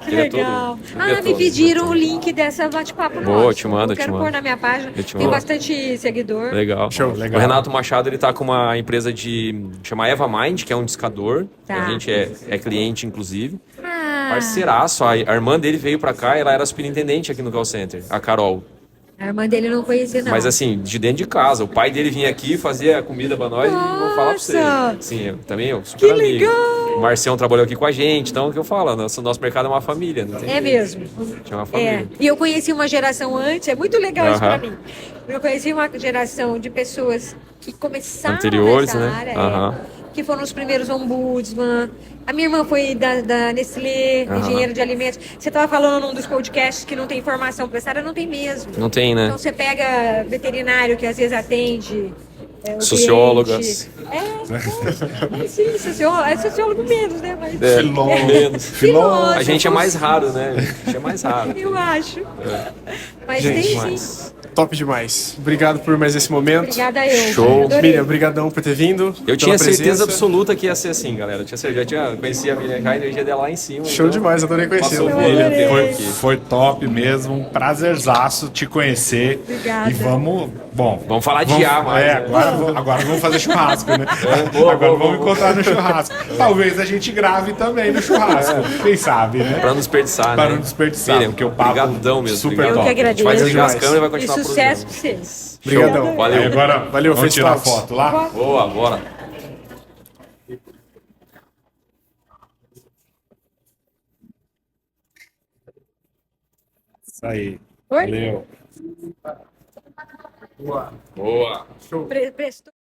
Que Ele é legal. todo- ele é Me todo- pediram o link dessa bate-papo Boa, nosso. te mando, Eu quero te mando. pôr na minha página. Eu te Tem mando. bastante seguidor. Legal. Show, legal. O Renato Machado, ele tá com uma empresa chama Eva Mind, que é um discador. Tá. A gente é cliente, inclusive. Ah, Parceiraço. A irmã dele veio pra cá, ela era superintendente aqui no call center, a Carol. a irmã dele eu não conhecia, não. Mas assim, de dentro de casa. O pai dele vinha aqui, fazia comida pra nós e vou falar pra você. Nossa! Sim, eu super Que amigo. legal! O Marcião trabalhou aqui com a gente, então é o que eu falo, nosso mercado é uma família. Não tem É mesmo. Tinha uma É. família. E eu conheci uma geração antes, é muito legal isso pra Aham. mim. Eu conheci uma geração de pessoas que começaram Anteriores, nessa né? área, Aham. que foram os primeiros ombudsman. A minha irmã foi da Nestlé, engenheira de alimentos. Você estava falando num dos podcasts que não tem formação para essa área, não tem mesmo. Não tem, né? Então você pega veterinário que às vezes atende. O Sociólogas. cliente. Sim, sociólogo menos, né? Mas, Filósofo. Menos. Filósofo. A gente é mais raro, né? A gente é mais raro. Eu acho. Mas Gente, tem Mas- sim. Top demais. Obrigado por mais esse momento. Obrigada eu. Show. Adorei. Miriam, brigadão por ter vindo. Eu tinha pela certeza presença. absoluta que ia ser assim, galera. Já conhecia a Miriam, já a energia dela lá em cima. Show demais, adorei Passou conhecê-lo. bem, adorei. Foi top mesmo, um prazerzaço te conhecer. Obrigada. E vamos, bom. Vamos falar de ar mais, né? agora vamos fazer churrasco, né? boa, agora boa, vamos boa. encontrar no churrasco. Talvez a gente grave também no churrasco, quem sabe, né? Pra não desperdiçar, Pra né? não desperdiçar, Miriam, porque o papo brigadão mesmo. super obrigado. Eu que top. A gente vai agradeço. desligar as Demais. câmeras e vai E continuar sucesso pra produzindo. vocês. Obrigadão. Valeu. Aí agora Valeu, vamos tirar Face Talks. foto lá? Boa, bora. Isso aí. Oi? Valeu. Boa. Prestou.